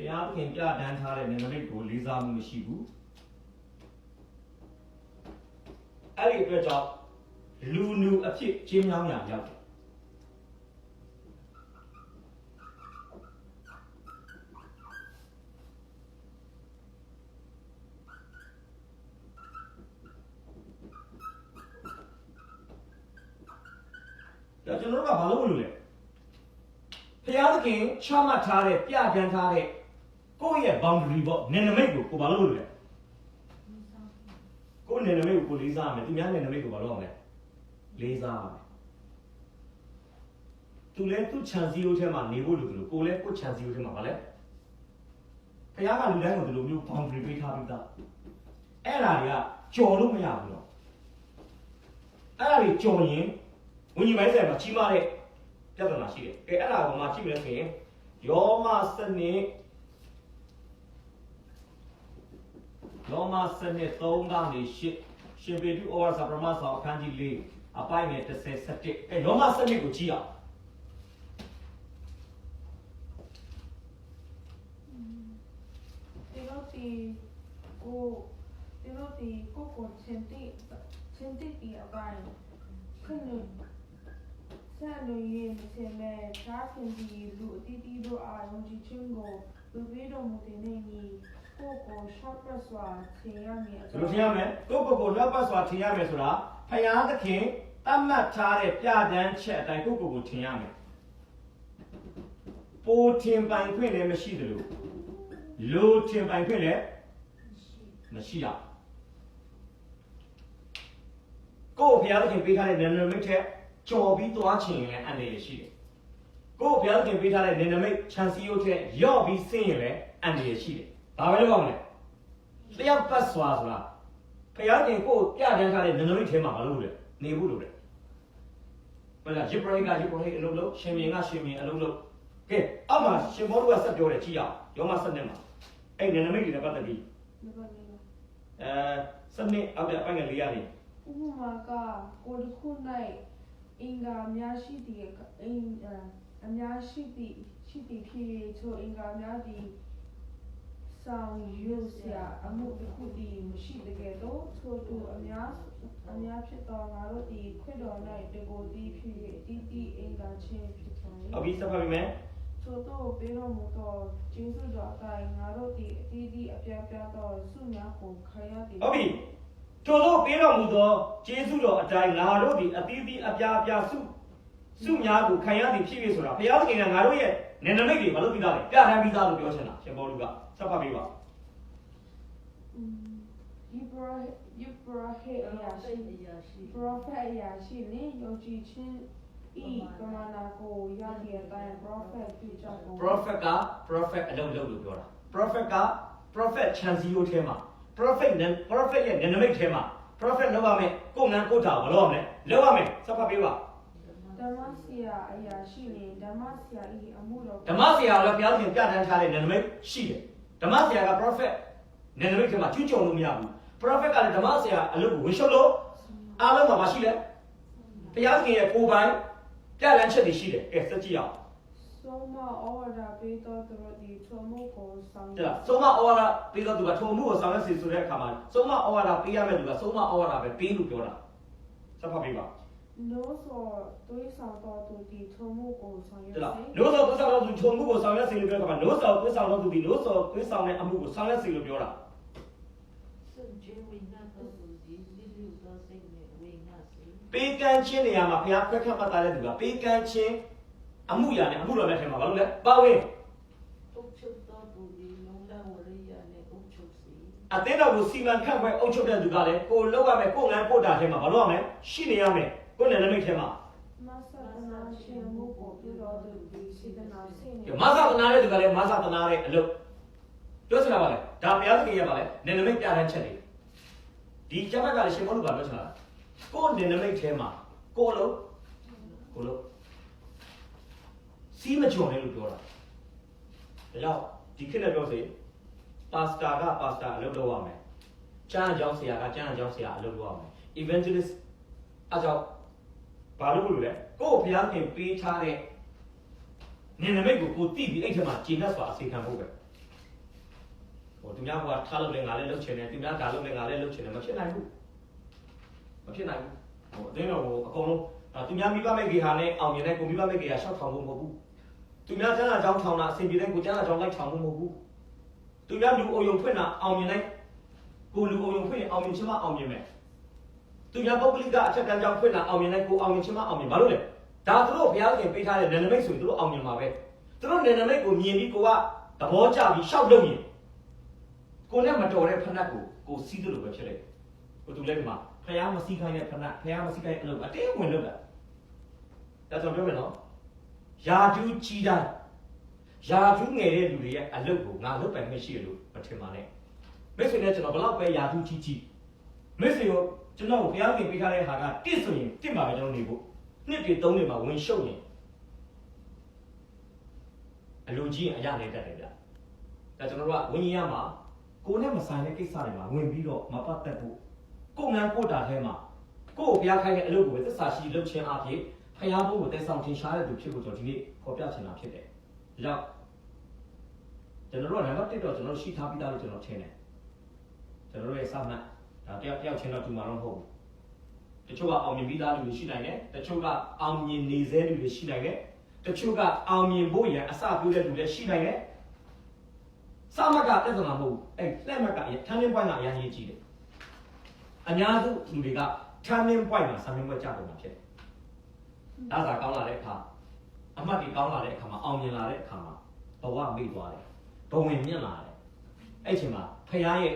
ရားသခင်ပြတန်းထားတဲ့နေနမိတ်ကိုလေးစားမှုမရှိဘူးအဲ့ဒီအတွက်ကြောင့်လူနူအဖြစ်ကျင်းမြောင်းရာရောက်တယ်ကျွန်တော်တို့ကဘာလို့မလုပ်လဲဘုရားသခင်ချမှတ်ထားတဲ့ပြတန်းထားတဲ့ကိုယ့်ရဲ့ boundary ပေါ့နယ်နိမိတ်ကိုဘာလို့လုပ်လဲကိုယ့်နယ်နိမိတ်ကိုလေးစားရမယ်သူများနယ်နိမိတ်ကိုဘာလို့အောင်လဲလေးစားရမယ်သူလည်းသူ့ခြံစည်းရိုးထဲမှာနေဖို့လိုတယ်လို့ကိုယ်လည်းကိုယ်ခြံစည်းရိုးထဲမှာဗာလဲဘုရားကလူတိုင်းကိုဒီလိုမျိုး boundary ပေးထားပြီးသားအဲ့ဒါတွေကကြော်လို့မရဘူးတော့အဲ့ဒါတွေကြော်ရင်ဝိညာဉ်ပိုင်းဆိုင်မှာကြီးမားတဲ့ပြဿနာရှိတယ်။အဲ့ဒါကိုမှကြည့်မယ်ဆိုရင်ယောမစနစ်3ကနေ8ရှင်ပေတုဩဝါဒပရမဆောင်အခန်းကြီး4အပိုင်းငယ်37ယောမစနစ်ကိုကြည့်အောင်ဒီလိုကိုချင်းတိဒီအပိုင်းခွန်းဆက်လို့ရင်းစင်မဲ့ဓာတ်ခင်ဒီလူအတီးတီးတို့အာရုံကြီးချင်းကိုလူပြီးတော်မူတဲ့နေ့นี้ကိုရှော့ပတ်စွာထင်ရမယ်ဘယ်လိုထင်ရမလဲကိုလော့ပတ်စွာထင်ရမယ်ဆိုတာဖယားသခင်တတ်မှတ်ထားတဲ့ပြဋ္ဌာန်းချက်အတိုင်းကိုထင်ရမယ်ပိုထင်ပိုင်ခွင့်လည်းမရှိသလိုလိုထင်ပိုင်ခွင့်လည်းမရှိရကိုဘုရားသခင်ပေးထားတဲ့နာမည်ထက်ကြော်ပြီးသွားချင်ရင်လည်းအန္တရာယ်ရှိတယ်။ကိုယ်ဘုရားသခင်ပေးထားတဲ့နေနမိတ်ခြံစည်းရိုးထက်ရော့ပြီးဆင်းရင်လည်းအန္တရာယ်ရှိတယ်။ဘာပဲလုပ်အောင်လဲ။လျှောက်ပတ်စွာဆိုတာဘုရားသခင်ကိုပြတန်းထားတဲ့နေနမိတ်ထဲမှာမလုပ်လဲ။နေဖို့လိုတယ်။ဘယ်လားဂျိပရိကအလုပ်လုပ်ရှင်မြင်အလုပ်လုပ်ကဲအောက်မှာရှင်ဘောတို့ကဆက်ပြောတယ်ကြည့်ရအောင်။ယောမ7နှစ်မှာအဲ့နေနမိတ်တွေနဲ့ပတ်သက်ပြီးစနစ်အောက်တဲ့အပိုင်းငယ်4ရာနေဥပမာကကိုတစ်ခု၌အင်္ဂါများရှိသည့်အများရှိသည့်ဖြစ်ချိုအင်္ဂါများသည့်ဆောင်ရွက်စရာအမှုတစ်ခုတည်းမရှိတကယ်တော့ထို့သူအများဖြစ်တော်ငါတို့ဒီခွင့်တော်၌တကိုယ်တည်းဖြစ်တီအင်္ဂါချင်းဖြစ်သွား၏အဘိစပါပြီမယ်ထို့တော့ပေးတော်မူသောကျေးဇူးတော်အတိုင်းငါတို့ဒီအတီးအပြားပြားသောဆုများကိုခံရသည်ဟုတ်ပြီတို့တို့ပေးတော်မူသောကျေးဇူးတော်အတိုင်းငါတို့ဒီအသီးသီးအပြားပြားစုများကိုခံရသည်ဖြစ်ဖြစ်ဆိုတာဘုရားသခင်ကငါတို့ရဲ့နေနမိတ်တွေမလုပ်ပြီးသားလေပြဋ္ဌာန်းပြီးသားလို့ပြောချင်တာရှင်ဘောလူကဆက်ဖတ်ပေးပါProphet အရာရှိလင်ယုံကြည်ခြင်းဤပမာဏကိုရတဲ့အတိုင်း prophet ပြုကြကုန် prophet က prophet အလုပ်လို့ပြောတာ prophet က prophet ခြံစည်းရိုးထဲမှာ prophet ရဲ့နေနမိတ်ထဲမှာ prophet လုပ်ရမယ်ကိုယ်ငန်းကိုယ်တာမလုပ်ရမယ်လုပ်ရမယ်ဆက်ဖတ်ပေးပါဓမ္မဆရာအရာရှိလင်ဓမ္မဆရာဤအမှုတော်ဓမ္မဆရာကလည်းဘုရားသခင်ပြဋ္ဌာန်းထားတဲ့နေနမိတ်ရှိတယ်ဓမ္မဆရာက prophet နေနမိတ်ထဲမှာကျွကြုံလို့မရဘူး prophet ကလည်းဓမ္မဆရာအလုပ်ကိုဝင်ရှုပ်လို့အားလုံးမှာမရှိလဲဘုရားသခင်ရဲ့ကိုယ်ပိုင်ပြဋ္ဌာန်းချက်တွေရှိတယ်ကဲစကြည့်အောင်ဆုံးမဩဝါဒပေးတော်သူဒီထုံမှုကိုဆောင်ရွက်ဆုံးမဩဝါဒပေးတော်သူကထုံမှုကိုဆောင်ရွက်စီဆိုတဲ့အခါမှာဆုံးမဩဝါဒပေးရမယ့်သူကဆုံးမဩဝါဒပဲပေးလို့ပြောတာဆက်ဖတ်ပေးပါနိုးစောတွေးဆောင်တော်သူဒီထုံမှုကိုဆောင်ရွက်စေနိုးစောတွေးဆောင်တော်သူထုံမှုကိုဆောင်ရွက်စေလို့ပြောတဲ့အခါမှာနိုးစောတွေးဆောင်တော်သူဒီနိုးစောတွေးဆောင်တဲ့အမှုကိုဆောင်ရွက်စေလို့ပြောတာပေးကမ်းခြင်းနေရာမှာဘုရားခွဲခန့်ပတ်သားတဲ့သူကပေးကမ်းခြင်းအမှုရာနဲ့အမှုတော်နဲ့ထဲမှာဘာလို့လဲပါဝင်အသင်းတော်ကိုစီမံခန့်ခွဲအုပ်ချုပ်တဲ့သူကလည်းကိုလောက်ရမယ်ကိုငန်းကိုတာထဲမှာဘာလို့ရမလဲရှိနေရမယ်ကိုနယ်နိမိတ်ထဲမှာမဆာတနာရှင်မှုကိုပြုတော်သူဒီစေတနာစိတ်နဲ့မဆာတနာတဲ့သူကလည်းမဆာတနာတဲ့အလုပ်ပြောစရာပါလေဒါဘုရားသခင်ရဲ့ပါလေနယ်နိမိတ်ပြဋ္ဌာန်းချက်တွေဒီကျမ်းစာကလည်းရှင်ဘောလူကပြောချင်တာကိုနယ်နိမိတ်ထဲမှာကိုလို့စီးမကြုံနဲ့လို့ပြောတာဒါကြောင့်ဒီခေတ်နဲ့ပြောစေပါစတာကပါစတာအလုပ်လုပ်ရမယ်ကျမ်းအကြောင်းဆရာကကျမ်းအကြောင်းဆရာအလုပ်လုပ်ရမယ် evangelist အကြောင်းဘာလို့လဲကိုဘုရားခင်ပေးထားတဲ့နေနမိတ်ကိုသိပြီးအဲ့ထက်မှာကျင့်တတ်စွာအစီခံဖို့ပဲ သူများကထားလို့လည်းငါလည်းလုပ်ချင်တယ်သူများဒါလုပ်လည်းငါလည်းလုပ်ချင်တယ်မဖြစ်နိုင်ဘူးမဖြစ်နိုင်ဘူးအတင်းတော့အကုန်လုံးသူများမိဘမိတ်ကြီးဟာနဲ့အောင်မြင်တဲ့ကိုမိဘမိတ်ကြီးဟာရှောက်ထောင်ဖို့မဟုတ်ဘူးသူများကျန်းစာကြောင်းထောင်တာအဆင်ပြေတဲ့ကိုကျန်းစာကြောင်းလိုက်ထောင်ဖို့မဟုတ်ဘူးသူများလူအုံယုံဖွင့်တာအောင်မြင်တဲ့ကိုလူအုံယုံဖွင့်အောင်မြင်ချင်းမအောင်မြင်မယ်သူများပုဂ္ဂလိကအထက်တန်းကြောင်းဖွင့်တာအောင်မြင်တဲ့ကိုအောင်မြင်ချင်းမအောင်မြင်ဘာလို့လဲဒါသူတို့ဘုရားခင်ပေးထားတဲ့နယ်နိမိတ်ဆိုရင်သူတို့အောင်မြင်မှာပဲသူတို့နယ်နိမိတ်ကိုမြင်ပြီးကိုကသဘောကျပြီးရှောက်လုပ်ရင်ကိုနဲ့မတော်တဲ့ဖဏတ်ကိုစီးတယ်လို့ပဲဖြစ်လိုက်ကိုသူလည်းဒီမှာဖះမစီးခိုင်းတဲ့ဖဏတ်ဖះမစီးခိုင်းအလုပ်အတင်းဝင်လုပ်တာဒါဆိုပြောမယ်နော်ယာဒူးကြီးတိုင်းယာဒူးငယ်တဲ့လူတွေရဲ့အလုပ်ကိုငါလုပ်ပိုင်မရှိရလို့မထင်ပါနဲ့မိတ်ဆွေနဲ့ကျွန်တော်ဘလောက်ပဲယာဒူးကြီးမိတ်ဆွေကိုကျွန်တော်ဘုရားခင်ပေးထားတဲ့ဟာကတစ်ဆိုရင်တစ်မှာပဲကျွန်တော်နေဖို့နှစ်တွေသုံးတွေမှာဝင်ရှုပ်ရင်အလိုကြီးရင်အရနေတတ်တယ်ဗျဒါကျွန်တော်တို့ကဝิญญาณမှာကိုနဲ့မဆိုင်တဲ့ကိစ္စတွေမှာဝင်ပြီးတော့မပတ်သက်ဖို့ကိုငန်းကိုတာထဲမှာကိုဘုရားခိုင်းတဲ့အလုပ်ကိုပဲသစ္စာရှိလုပ်ခြင်းအဖြစ်ဖျားဖို့ကိုတည်ဆောင်ထင်ရှားတဲ့သူဖြစ်ဖို့ကျွန်တော်ဒီနေ့ဖော်ပြချင်တာဖြစ်တယ်ဒါကြောင့်ကျွန်တော်တို့ကနံပါတ်1တော့ကျွန်တော်ရှိထားပြီးသားလို့ကျွန်တော်ထင်တယ်ကျွန်တော်တို့ရဲ့စာမှတ်ဒါတယောက်ချင်းတော့ဒီမှာတော့မဟုတ်ဘူးတချို့ကအောင်မြင်ပြီးသားလူတွေရှိနိုင်တယ်တချို့ကအောင်မြင်နေသေးလူတွေရှိနိုင်တယ်တချို့ကအောင်မြင်ဖို့ရန်အစပြုတဲ့လူတွေရှိနိုင်တယ်စာမှတ်ကတက်ဆောင်မှာမဟုတ်ဘူးလက်မှတ်ကထမ်းရင်းပွိုင်းကအရင်ကြီးတယ်အများစုလူတွေကထမ်းရင်းပွိုင်းမှာစာမင်းဘွဲ့ကြပုံမှာဖြစ်တယ်ဒါသာကောင်းလာတဲ့အခါအမှတ်တွေကောင်းလာတဲ့အခါမှာအောင်မြင်လာတဲ့အခါမှာဘဝမေ့သွားတယ်ဘဝင်မြင့်လာတယ်အဲ့ချိန်မှာဖခင်ရဲ့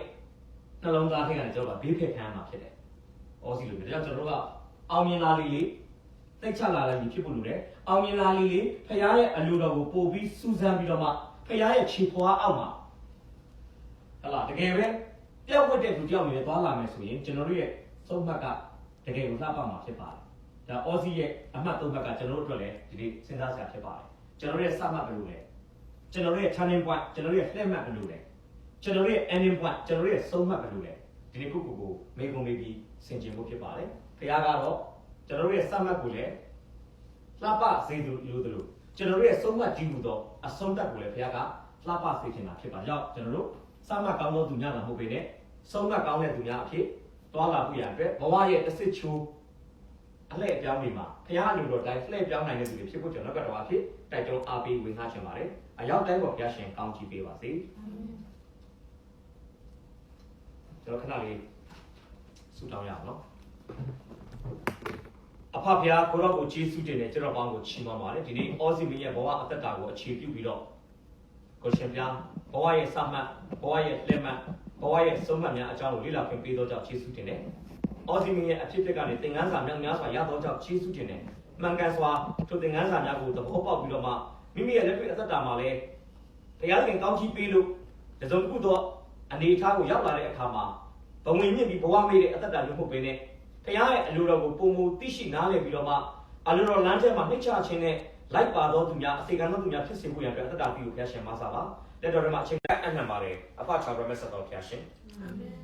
နှလုံးသားထဲကနေကျွန်တော်ကဘေးဖက်ခံရမှာဖြစ်တယ်။အော်စီလိုပဲဒါကြောင့်ကျွန်တော်တို့ကအောင်မြင်လာလေးတိတ်ချလာလေးဖြစ်ဖို့လိုတယ်။အောင်မြင်လာလေးဖခင်ရဲ့အလိုတော်ကိုပို့ပြီးစူးစမ်းပြီးတော့မှဖခင်ရဲ့ခြေဖွားအောက်မှာဟလာတကယ်ပဲပျောက်ဝတ်တဲ့သူတယောက်နေသွားလာမယ်ဆိုရင်ကျွန်တော်တို့ရဲ့သုံးမှတ်ကတကယ်ကိုလှပမှာဖြစ်ပါတယ်။ဒါအော်စီရဲ့အမှတ်သုံးမှတ်ကကျွန်တော်တို့အတွက်လည်းဒီနေ့စဉ်းစားစရာဖြစ်ပါတယ်။ကျွန်တော်တို့ရဲ့စမှတ်ဘယ်လိုလဲ။ကျွန်တော်တို့ရဲ့ turning point ကျွန်တော်တို့ရဲ့လှည့်မှတ်ဘယ်လိုလဲ။ကျွန်တော်တို့ရဲ့ ending point ကျွန်တော်တို့ရဲ့ဆုံးမှတ်ဘယ်လိုလဲဒီနေ့ကိုမေကုံမေးပြီးဆင်ခြင်ဖို့ဖြစ်ပါတယ်ခရားကတော့ကျွန်တော်တို့ရဲ့စမှတ်ကိုလည်းလှပစေသူလို့တို့ကျွန်တော်တို့ရဲ့ဆုံးမှတ်ကြီးမှုတော့အဆုံးသတ်ကိုလည်းခရားကလှပစေချင်တာဖြစ်ပါကြောင့်ကျွန်တော်တို့စမှတ်ကောင်းသောသူများတာမဟုတ်ပေနဲ့ဆုံးမှတ်ကောင်းတဲ့သူများအဖြစ်တွာလာပြရအတွက်ဘဝရဲ့တစ်စစ်ချိုးအလှည့်အပြောင်းတွေမှာခရားလူတော်တိုင်းလှည့်ပြောင်းနိုင်တဲ့သူတွေဖြစ်ဖို့ကျွန်တော်ကတော့အဖြစ်တိုက်တွန်းအားပေးဝင်ငှချင်ပါတယ်အရောက်တိုင်းပေါ်ဘုရားရှင်ကောင်းချီးပေးပါစေကျွန်တော်ခဏလေးဆုတောင်းရအောင်နော်အဖဖျားကိုရောကိုကျေးဇူးတင်တယ်ကျွန်တော်ပေါင်းကိုချီးမွမ်းပါတယ်ဒီနေ့အောစီမင်းရဲ့ဘဝအသက်တာကိုအခြေပြုပြီးတော့ကိုရှင်ပြဘဝရဲ့စမှတ်ဘဝရဲ့လက်မှတ်ဘဝရဲ့ဆုံးမှတ်များအကြောင်းကိုလေ့လာခွင့်ပေးသောကြောင့်ကျေးဇူးတင်တယ်အောစီမင်းရဲ့အဖြစ်အပျက်ကနေသင်ခန်းစာများစွာရသောကြောင့်ကျေးဇူးတင်တယ်မှန်ကန်စွာထိုသင်ခန်းစာများကိုသဘောပေါက်ပြီးတော့မှမိမိရဲ့လက်တွေ့အသက်တာမှာလည်းဘုရားရှင်ကောင်းချီးပေးလို့တစုံတစ်ခုသောအနေအထားကိုရောက်လာတဲ့အခါမှာဘဝင်မြင့်ပြီးဘဝမေ့တဲ့အသက်တာမျိုးမဟုတ်ဘဲနဲ့ဘုရားရဲ့အလိုတော်ကိုပုံမူသိရှိနားလည်ပြီးတော့မှအလိုတော်လမ်းထဲမှာနှိမ့်ချခြင်းနဲ့လိုက်ပါသောသူများအစေခံသောသူများဖြစ်စေဖို့ရန်အတွက်အသက်တာပြုကိုဘုရားရှင်မဆာပါလက်တော်ထဲမှာအချိန်တိုင်းအနှံပါတယ်အဖချာဘရမက်ဆက်တော်ဘုရားရှင်အာမင်